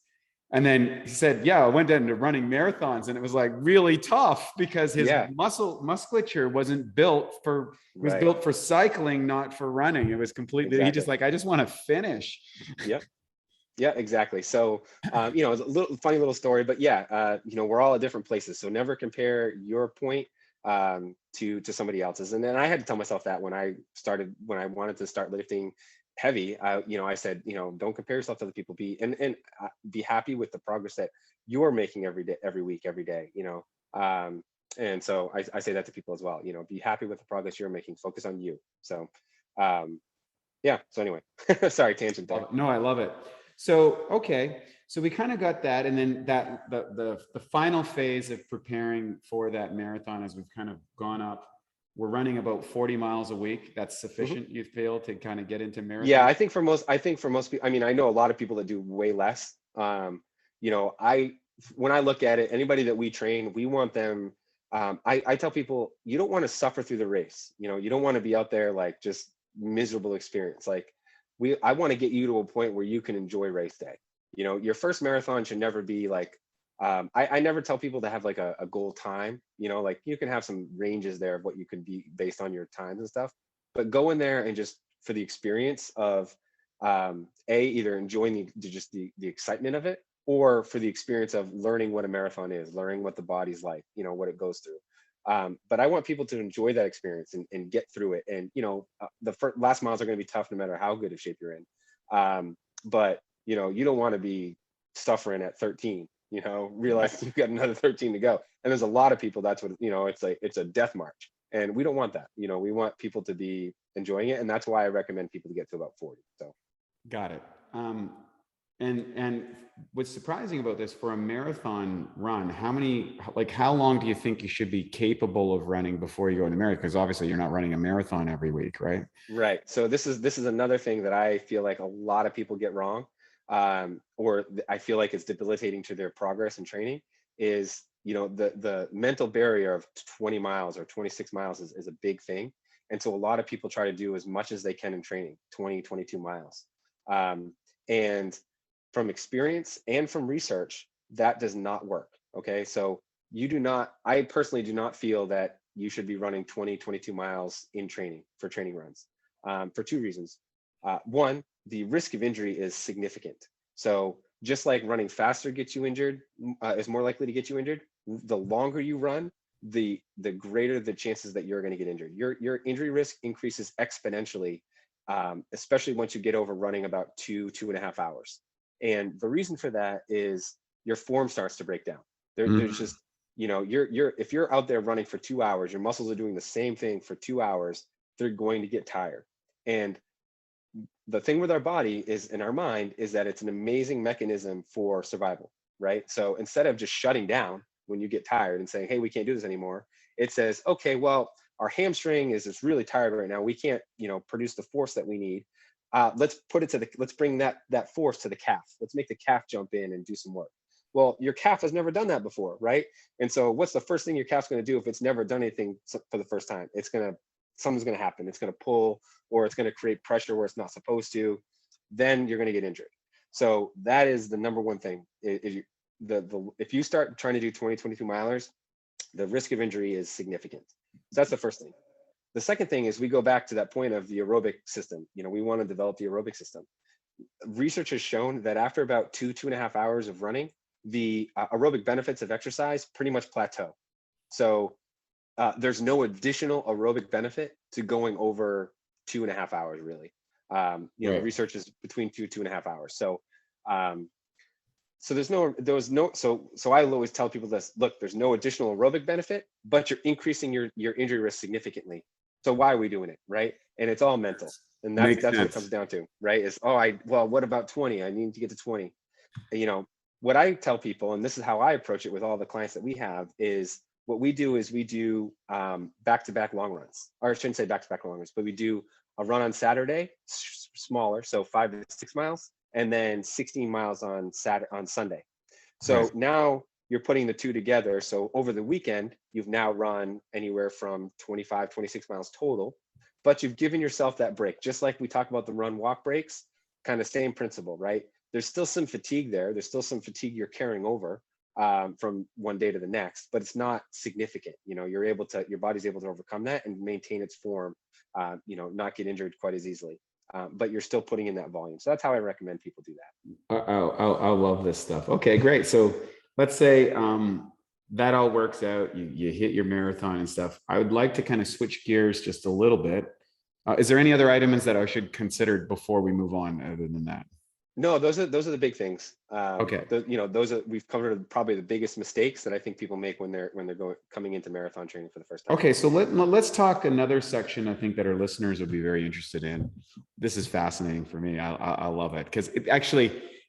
And then he said, yeah, I went into running marathons, and it was like really tough because his musculature wasn't built for, it was built for cycling, not for running. It was completely, he just like, I just want to finish. Yep. Yeah, exactly. So, you know, it's a little funny little story, but yeah, you know, we're all at different places. So never compare your point to somebody else's. And then I had to tell myself that when I wanted to start lifting heavy, you know, I said, you know, don't compare yourself to other people. Be happy with the progress that you're making every day, every week, every day. You know, and so I say that to people as well. You know, be happy with the progress you're making. Focus on you. So, yeah. So anyway, sorry, tangent there. No, I love it. So, okay. So we kind of got that. And then that the final phase of preparing for that marathon, as we've kind of gone up, we're running about 40 miles a week. That's sufficient, you feel, to kind of get into marathon? Yeah, I think for most people, I mean, I know a lot of people that do way less. You know, when I look at it, anybody that we train, we want them, I tell people, you don't want to suffer through the race. You know, you don't want to be out there like just miserable experience. Like I want to get you to a point where you can enjoy race day. You know, your first marathon should never be like, I never tell people to have like a goal time. You know, like you can have some ranges there of what you can be based on your times and stuff, but go in there and just for the experience of either enjoying the excitement of it, or for the experience of learning what a marathon is, learning what the body's like, you know, what it goes through. But I want people to enjoy that experience and get through it. And, you know, the last miles are going to be tough no matter how good of shape you're in. But, you know, you don't want to be suffering at 13, you know, realize you've got another 13 to go. And there's a lot of people, that's what, you know, it's a death march. And we don't want that. You know, we want people to be enjoying it. And that's why I recommend people to get to about 40. So. Got it. And what's surprising about this, for a marathon run, how long do you think you should be capable of running before you go into marathon? Because obviously you're not running a marathon every week, right? Right. So this is another thing that I feel like a lot of people get wrong, or I feel like it's debilitating to their progress and training, is, you know, the mental barrier of 20 miles or 26 miles is a big thing. And so a lot of people try to do as much as they can in training, 20, 22 miles. And from experience and from research, that does not work. Okay. So I personally do not feel that you should be running 20, 22 miles in training for training runs, for two reasons. One, the risk of injury is significant. So just like running faster gets you injured, is more likely to get you injured, the longer you run, the greater the chances that you're going to get injured. Your injury risk increases exponentially, especially once you get over running about 2.5 hours. And the reason for that is your form starts to break down. There's just, you know, if you're out there running for 2 hours, your muscles are doing the same thing for 2 hours, they're going to get tired. And the thing with our body is, in our mind, is that it's an amazing mechanism for survival, right? So instead of just shutting down when you get tired and saying, hey, we can't do this anymore, it says, okay, well, our hamstring is just really tired right now. We can't, you know, produce the force that we need. Let's bring that force to the calf. Let's make the calf jump in and do some work. Well, your calf has never done that before, right? And so what's the first thing your calf's going to do if it's never done anything for the first time? Something's going to happen. It's going to pull, or it's going to create pressure where it's not supposed to. Then you're going to get injured. So that is the number one thing. If you start trying to do 20, 22 milers, the risk of injury is significant. So that's the first thing. The second thing is we go back to that point of the aerobic system. You know, we want to develop the aerobic system. Research has shown that after about 2.5 hours of running, the aerobic benefits of exercise pretty much plateau. So there's no additional aerobic benefit to going over 2.5 hours, really. You know, the research is between 2.5 hours. So so I always tell people this: look, there's no additional aerobic benefit, but you're increasing your injury risk significantly. So why are we doing it, right? And it's all mental, and that's what it comes down to, right? Is what about 20? I need to get to 20. You know, what I tell people, and this is how I approach it with all the clients that we have, is what we do is we do back-to-back long runs, or I shouldn't say back-to-back long runs, but we do a run on Saturday, smaller, so 5 to 6 miles, and then 16 miles on Sunday. So now you're putting the two together. So over the weekend, you've now run anywhere from 25, 26 miles total, but you've given yourself that break. Just like we talked about the run walk breaks, kind of same principle, right? There's still some fatigue there. There's still some fatigue you're carrying over from one day to the next, but it's not significant. You know, your body's able to overcome that and maintain its form, not get injured quite as easily. But you're still putting in that volume. So that's how I recommend people do that. I love this stuff. Okay, great. So let's say that all works out. You hit your marathon and stuff. I would like to kind of switch gears just a little bit. Is there any other items that I should consider before we move on other than that? No, those are the big things. Okay. We've covered probably the biggest mistakes that I think people make when they're coming into marathon training for the first time. Okay, so let's talk another section I think that our listeners would be very interested in. This is fascinating for me. I love it because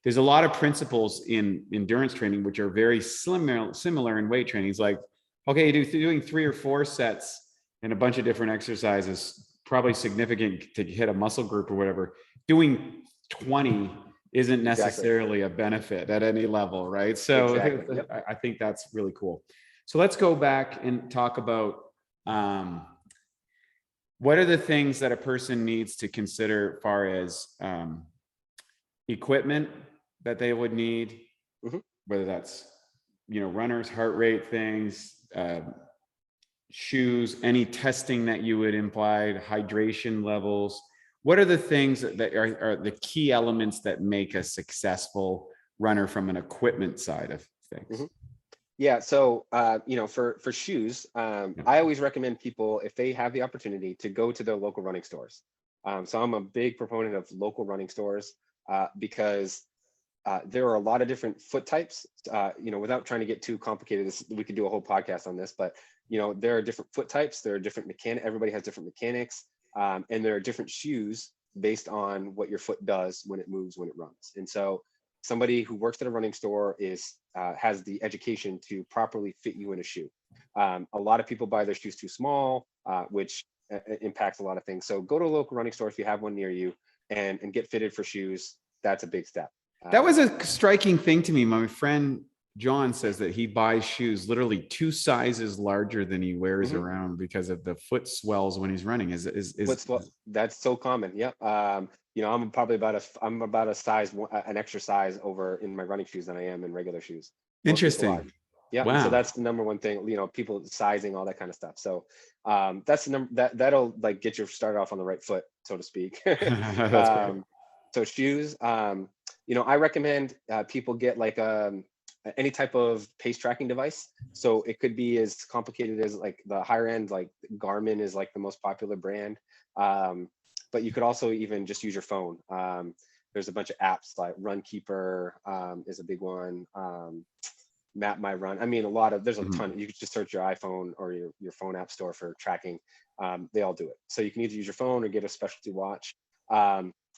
there's a lot of principles in endurance training which are very similar in weight training. It's like, okay, you're doing 3 or 4 sets and a bunch of different exercises, probably significant to hit a muscle group or whatever. Doing 20 isn't necessarily a benefit at any level, right? So Yep. I think that's really cool. So let's go back and talk about what are the things that a person needs to consider as far as equipment that they would need, whether that's, runners, heart rate things, shoes, any testing that you would imply, hydration levels. What are the things that are the key elements that make a successful runner from an equipment side of things? Yeah. So, for shoes, I always recommend people, if they have the opportunity, to go to their local running stores. So I'm a big proponent of local running stores because there are a lot of different foot types, without trying to get too complicated. We could do a whole podcast on this, but, there are different foot types. There are different everybody has different mechanics. And there are different shoes based on what your foot does when it moves, when it runs. And so somebody who works at a running store has the education to properly fit you in a shoe. A lot of people buy their shoes too small, which impacts a lot of things. So go to a local running store if you have one near you and get fitted for shoes. That's a big step. That was a striking thing to me. My friend John says that he buys shoes literally 2 sizes larger than he wears around because of the foot swells when he's running. That's so common. Yep. I'm probably about a size, an extra size over in my running shoes than I am in regular shoes. Interesting. Yeah. Wow. So that's the number one thing, people sizing, all that kind of stuff. So that's the number that'll like get you started off on the right foot, so to speak. So shoes, I recommend people get like any type of pace tracking device. So it could be as complicated as like the higher end, like Garmin is like the most popular brand. But you could also even just use your phone. There's a bunch of apps like Runkeeper is a big one. Map My Run. I mean, there's a ton. You could just search your iPhone or your phone app store for tracking. They all do it. So you can either use your phone or get a specialty watch.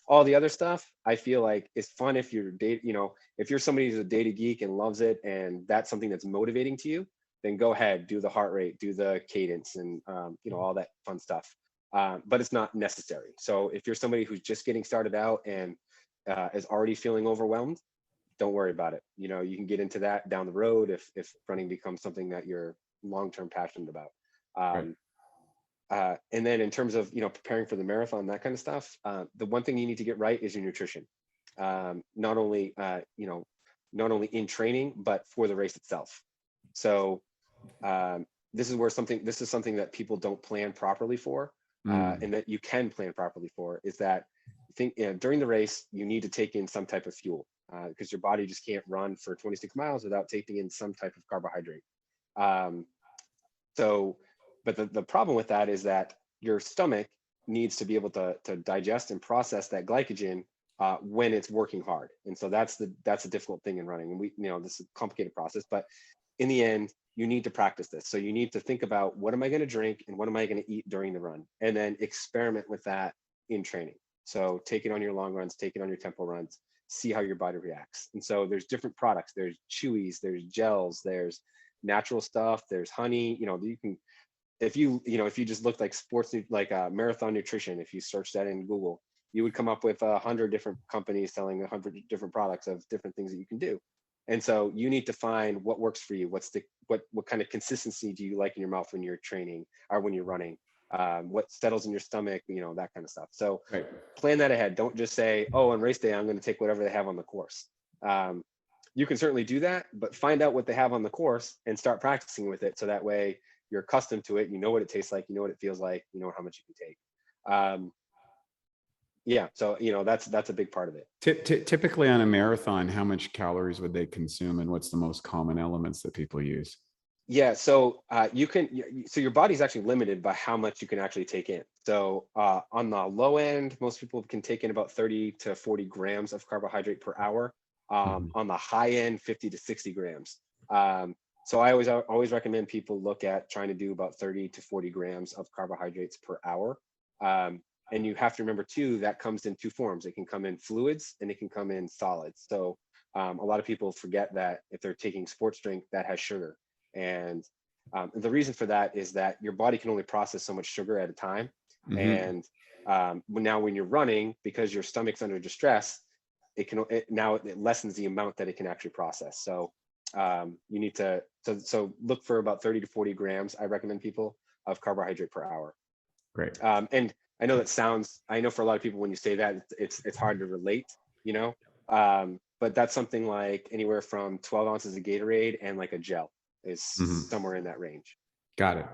All the other stuff, I feel like it's fun if you're if you're somebody who's a data geek and loves it and that's something that's motivating to you, then go ahead, do the heart rate, do the cadence and all that fun stuff. But it's not necessary. So if you're somebody who's just getting started out and is already feeling overwhelmed, don't worry about it. You can get into that down the road if running becomes something that you're long-term passionate about. Right. And then in terms of, preparing for the marathon, that kind of stuff, the one thing you need to get right is your nutrition. Not only in training, but for the race itself. So this is something that people don't plan properly for, and that you can plan properly for, is that during the race, you need to take in some type of fuel because your body just can't run for 26 miles without taking in some type of carbohydrate. But the problem with that is that your stomach needs to be able to digest and process that glycogen when it's working hard. And so that's a difficult thing in running. And this is a complicated process, but in the end, you need to practice this. So you need to think about, what am I going to drink and what am I going to eat during the run? And then experiment with that in training. So take it on your long runs, take it on your tempo runs, see how your body reacts. And so there's different products. There's chewies, there's gels, there's natural stuff, there's honey. You can, if you just look like marathon nutrition, if you search that in Google, you would come up with 100 different companies selling 100 different products of different things that you can do. And so you need to find what works for you. What kind of consistency do you like in your mouth when you're training or when you're running? What settles in your stomach, that kind of stuff. So plan that ahead. Don't just say, oh, on race day, I'm going to take whatever they have on the course. You can certainly do that, but find out what they have on the course and start practicing with it. So that way you're accustomed to it. You know what it tastes like, you know what it feels like, you know how much you can take. Yeah, so that's a big part of it. Typically on a marathon, how much calories would they consume, and what's the most common elements that people use? Yeah, so your body's actually limited by how much you can actually take in. So on the low end, most people can take in about 30 to 40 grams of carbohydrate per hour. On the high end, 50 to 60 grams. So I always recommend people look at trying to do about 30 to 40 grams of carbohydrates per hour. And you have to remember too, that comes in two forms. It can come in fluids and it can come in solids. So a lot of people forget that if they're taking sports drink, that has sugar. And the reason for that is that your body can only process so much sugar at a time. And now when you're running, because your stomach's under distress, it lessens the amount that it can actually process. So you need to look for about 30 to 40 grams. I recommend people of carbohydrate per hour. Great. And I know I know for a lot of people, when you say that, it's hard to relate, but that's something like anywhere from 12 ounces of Gatorade and like a gel is somewhere in that range. Got it.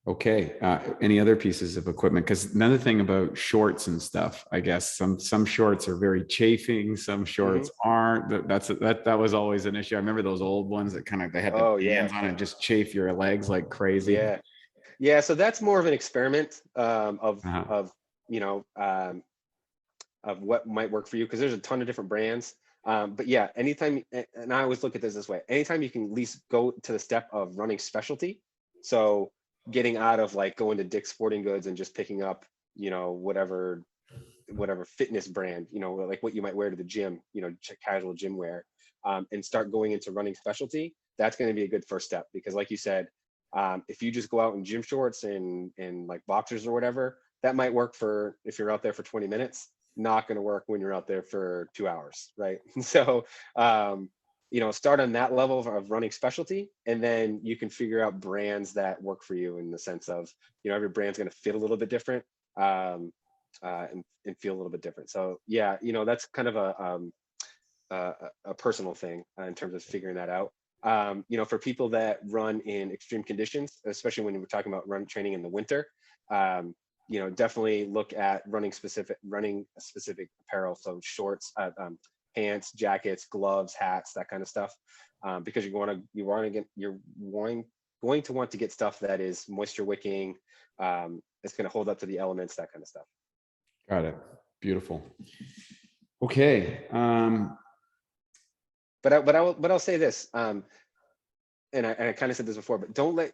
Okay. Any other pieces of equipment? Because another thing about shorts and stuff, I guess some shorts are very chafing, some shorts aren't. That was always an issue. I remember those old ones that they had the bands on and just chafe your legs like crazy. Yeah. So that's more of an experiment of what might work for you, because there's a ton of different brands. But yeah, anytime, and I always look at this way, anytime you can at least go to the step of running specialty. So getting out of like going to Dick's Sporting Goods and just picking up, whatever fitness brand, like what you might wear to the gym, casual gym wear, and start going into running specialty. That's going to be a good first step, because like you said, if you just go out in gym shorts and like boxers or whatever, that might work for if you're out there for 20 minutes, not going to work when you're out there for 2 hours, right? So start on that level of running specialty, and then you can figure out brands that work for you, in the sense of every brand's going to fit a little bit different, and feel a little bit different. So yeah, that's kind of a personal thing in terms of figuring that out. For people that run in extreme conditions, especially when we're talking about run training in the winter, definitely look at running specific apparel. So shorts, pants, jackets, gloves, hats, that kind of stuff, because you're going to want to get stuff that is moisture wicking. It's going to hold up to the elements, that kind of stuff. Got it. Beautiful. Okay. But I'll say this, and I kind of said this before, but don't let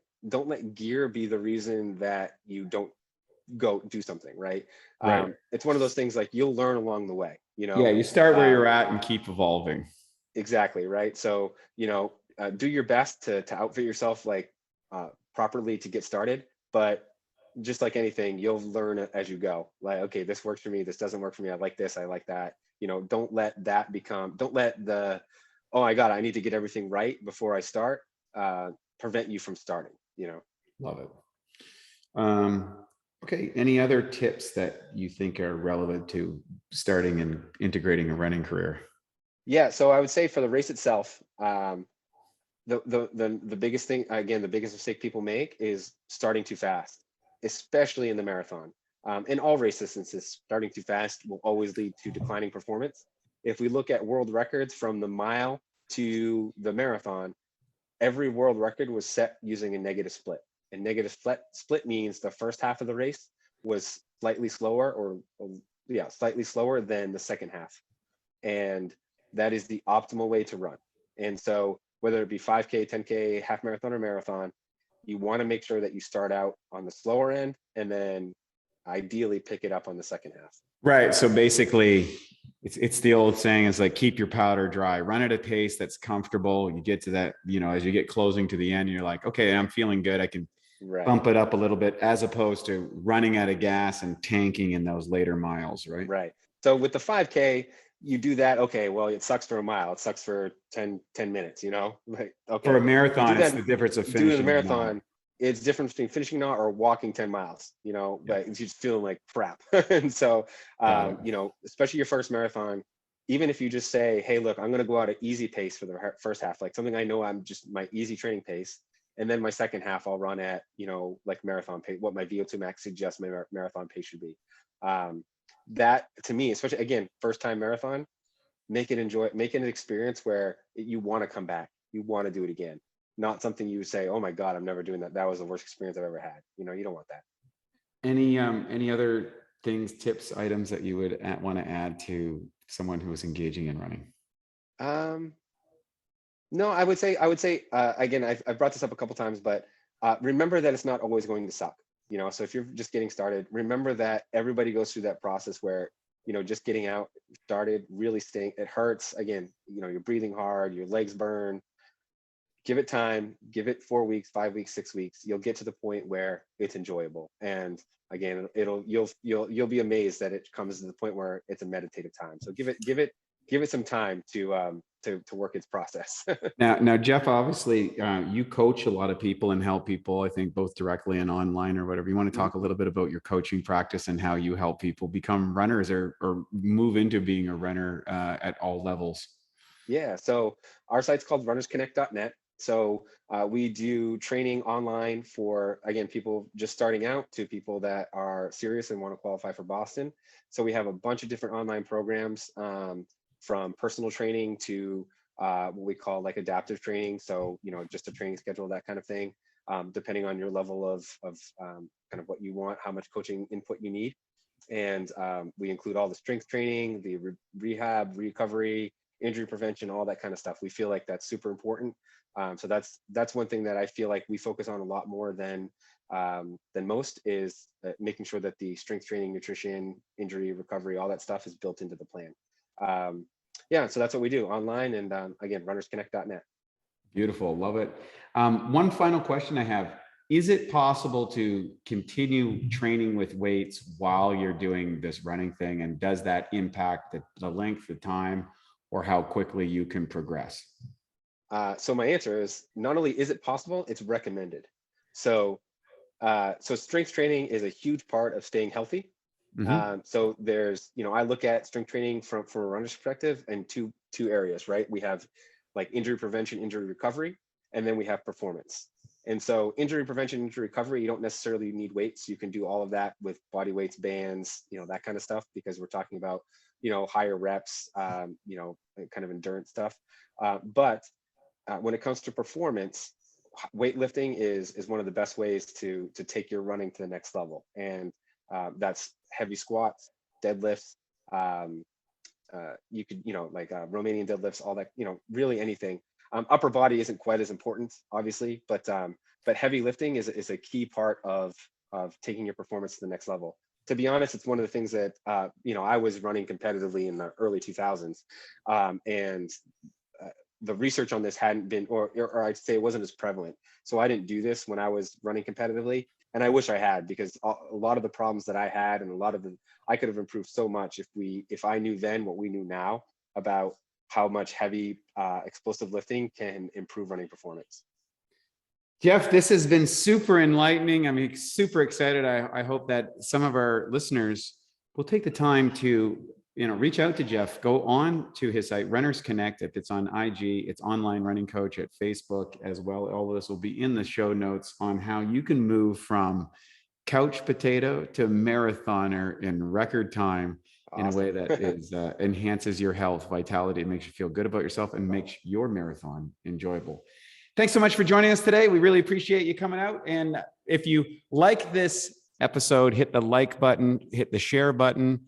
gear be the reason that you don't go do something, right? It's one of those things, like, you'll learn along the way, you start where you're at and keep evolving. Exactly, right? So do your best to outfit yourself properly to get started, but just like anything, you'll learn it as you go. Like, okay, this works for me, this doesn't work for me, I like this, I like that. Don't let the oh my God, I need to get everything right before I start prevent you from starting. Love it. Okay. Any other tips that you think are relevant to starting and integrating a running career? Yeah. So I would say for the race itself, the biggest thing, again, the biggest mistake people make is starting too fast, especially in the marathon. In all race distances, starting too fast will always lead to declining performance. If we look at world records from the mile to the marathon, every world record was set using a negative split. And negative split means the first half of the race was slightly slower than the second half. And that is the optimal way to run. And so whether it be 5K, 10K, half marathon or marathon, you want to make sure that you start out on the slower end and then ideally pick it up on the second half. Right. So basically it's the old saying, is like, keep your powder dry, run at a pace that's comfortable. You get to that, as you get closing to the end, you're like, okay, I'm feeling good. I can Right. bump it up a little bit, as opposed to running out of gas and tanking in those later miles, right? Right. So with the 5K, you do that. Okay. Well, it sucks for a mile. It sucks for 10 minutes, like, For a okay. You do marathon, it's that, the difference of doing the finishing or not. marathon. It's different between finishing not or walking 10 miles, but it's just feeling like crap. And so, especially your first marathon, even if you just say, hey, look, I'm going to go out at easy pace for the first half, like something I know I'm just my easy training pace. And then my second half, I'll run at, like marathon pace, what my VO2 max suggests my marathon pace should be. That to me, especially again, first time marathon, make it an experience where you want to come back. You want to do it again. Not something you say, oh my God, I'm never doing that. That was the worst experience I've ever had. You don't want that. Any other things, tips, items that you would want to add to someone who is engaging in running? No, I would say again, I've brought this up a couple times, but remember that it's not always going to suck. So if you're just getting started, remember that everybody goes through that process where, just getting out started, really staying, it hurts. Again, you're breathing hard, your legs burn. Give it time, give it 4 weeks, 5 weeks, 6 weeks. You'll get to the point where it's enjoyable. And again, you'll be amazed that it comes to the point where it's a meditative time. So give it some time to work its process. Now, Jeff, obviously, you coach a lot of people and help people, I think, both directly and online or whatever. You want to talk a little bit about your coaching practice and how you help people become runners or move into being a runner at all levels? Yeah. So our site's called runnersconnect.net. So we do training online for, again, people just starting out to people that are serious and want to qualify for Boston. So we have a bunch of different online programs, from personal training to what we call like adaptive training. So, just a training schedule, that kind of thing, depending on your level of kind of what you want, how much coaching input you need. And we include all the strength training, the rehab, recovery, injury prevention, all that kind of stuff. We feel like that's super important. So that's one thing that I feel like we focus on a lot more than most, is making sure that the strength training, nutrition, injury recovery, all that stuff is built into the plan. So that's what we do online, and again, runnersconnect.net. Beautiful. Love it. One final question I have. Is it possible to continue training with weights while you're doing this running thing? And does that impact the length of time or how quickly you can progress? So my answer is, not only is it possible, it's recommended. So strength training is a huge part of staying healthy. Mm-hmm. So there's, I look at strength training from a runner's perspective in two areas, right? We have like injury prevention, injury recovery, and then we have performance. And so injury prevention, injury recovery, you don't necessarily need weights. You can do all of that with body weights, bands, that kind of stuff, because we're talking about, higher reps, kind of endurance stuff. But when it comes to performance, weightlifting is one of the best ways to take your running to the next level. And that's heavy squats, deadlifts. You could, like Romanian deadlifts, all that, really anything. Upper body isn't quite as important, obviously, but heavy lifting is a key part of taking your performance to the next level. To be honest, it's one of the things that, I was running competitively in the early 2000s. And the research on this hadn't been, or I'd say it wasn't as prevalent. So I didn't do this when I was running competitively. And I wish I had, because a lot of the problems that I had, and I could have improved so much if I knew then what we knew now about how much heavy explosive lifting can improve running performance. Jeff, this has been super enlightening. I'm super excited. I hope that some of our listeners will take the time to, reach out to Jeff, go on to his site, Runners Connect. If it's on IG, it's Online Running Coach at Facebook as well. All of this will be in the show notes on how you can move from couch potato to marathoner in record time. Awesome. In a way that is enhances your health, vitality, makes you feel good about yourself, and makes your marathon enjoyable. Thanks so much for joining us today. We really appreciate you coming out. And if you like this episode, hit the like button, hit the share button.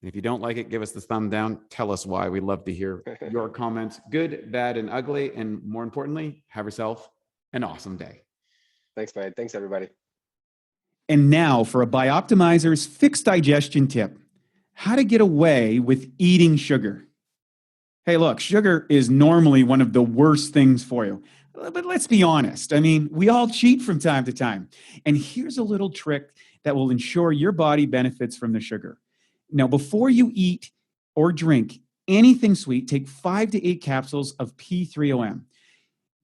And if you don't like it, give us the thumb down. Tell us why. We love to hear your comments, good, bad, and ugly. And more importantly, have yourself an awesome day. Thanks, Brad. Thanks, everybody. And now for a Bioptimizers fixed digestion tip: how to get away with eating sugar. Hey, look, sugar is normally one of the worst things for you. But let's be honest. I mean, we all cheat from time to time. And here's a little trick that will ensure your body benefits from the sugar. Now, before you eat or drink anything sweet, take 5 to 8 capsules of P3OM.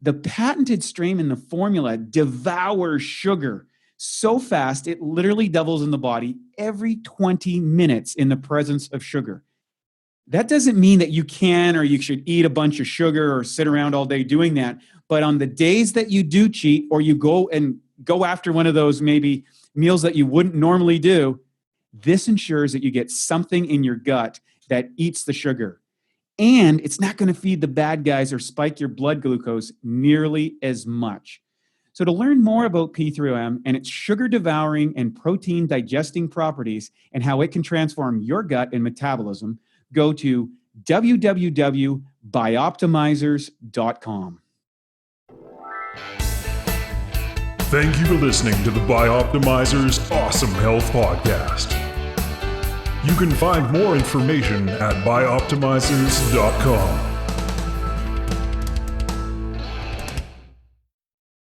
The patented strain in the formula devours sugar so fast it literally doubles in the body every 20 minutes in the presence of sugar. That doesn't mean that you can or you should eat a bunch of sugar or sit around all day doing that. But on the days that you do cheat or you go after one of those maybe meals that you wouldn't normally do, this ensures that you get something in your gut that eats the sugar. And it's not going to feed the bad guys or spike your blood glucose nearly as much. So to learn more about P3OM and its sugar devouring and protein digesting properties and how it can transform your gut and metabolism, go to www.bioptimizers.com. Thank you for listening to the Bioptimizers Awesome Health Podcast. You can find more information at bioptimizers.com.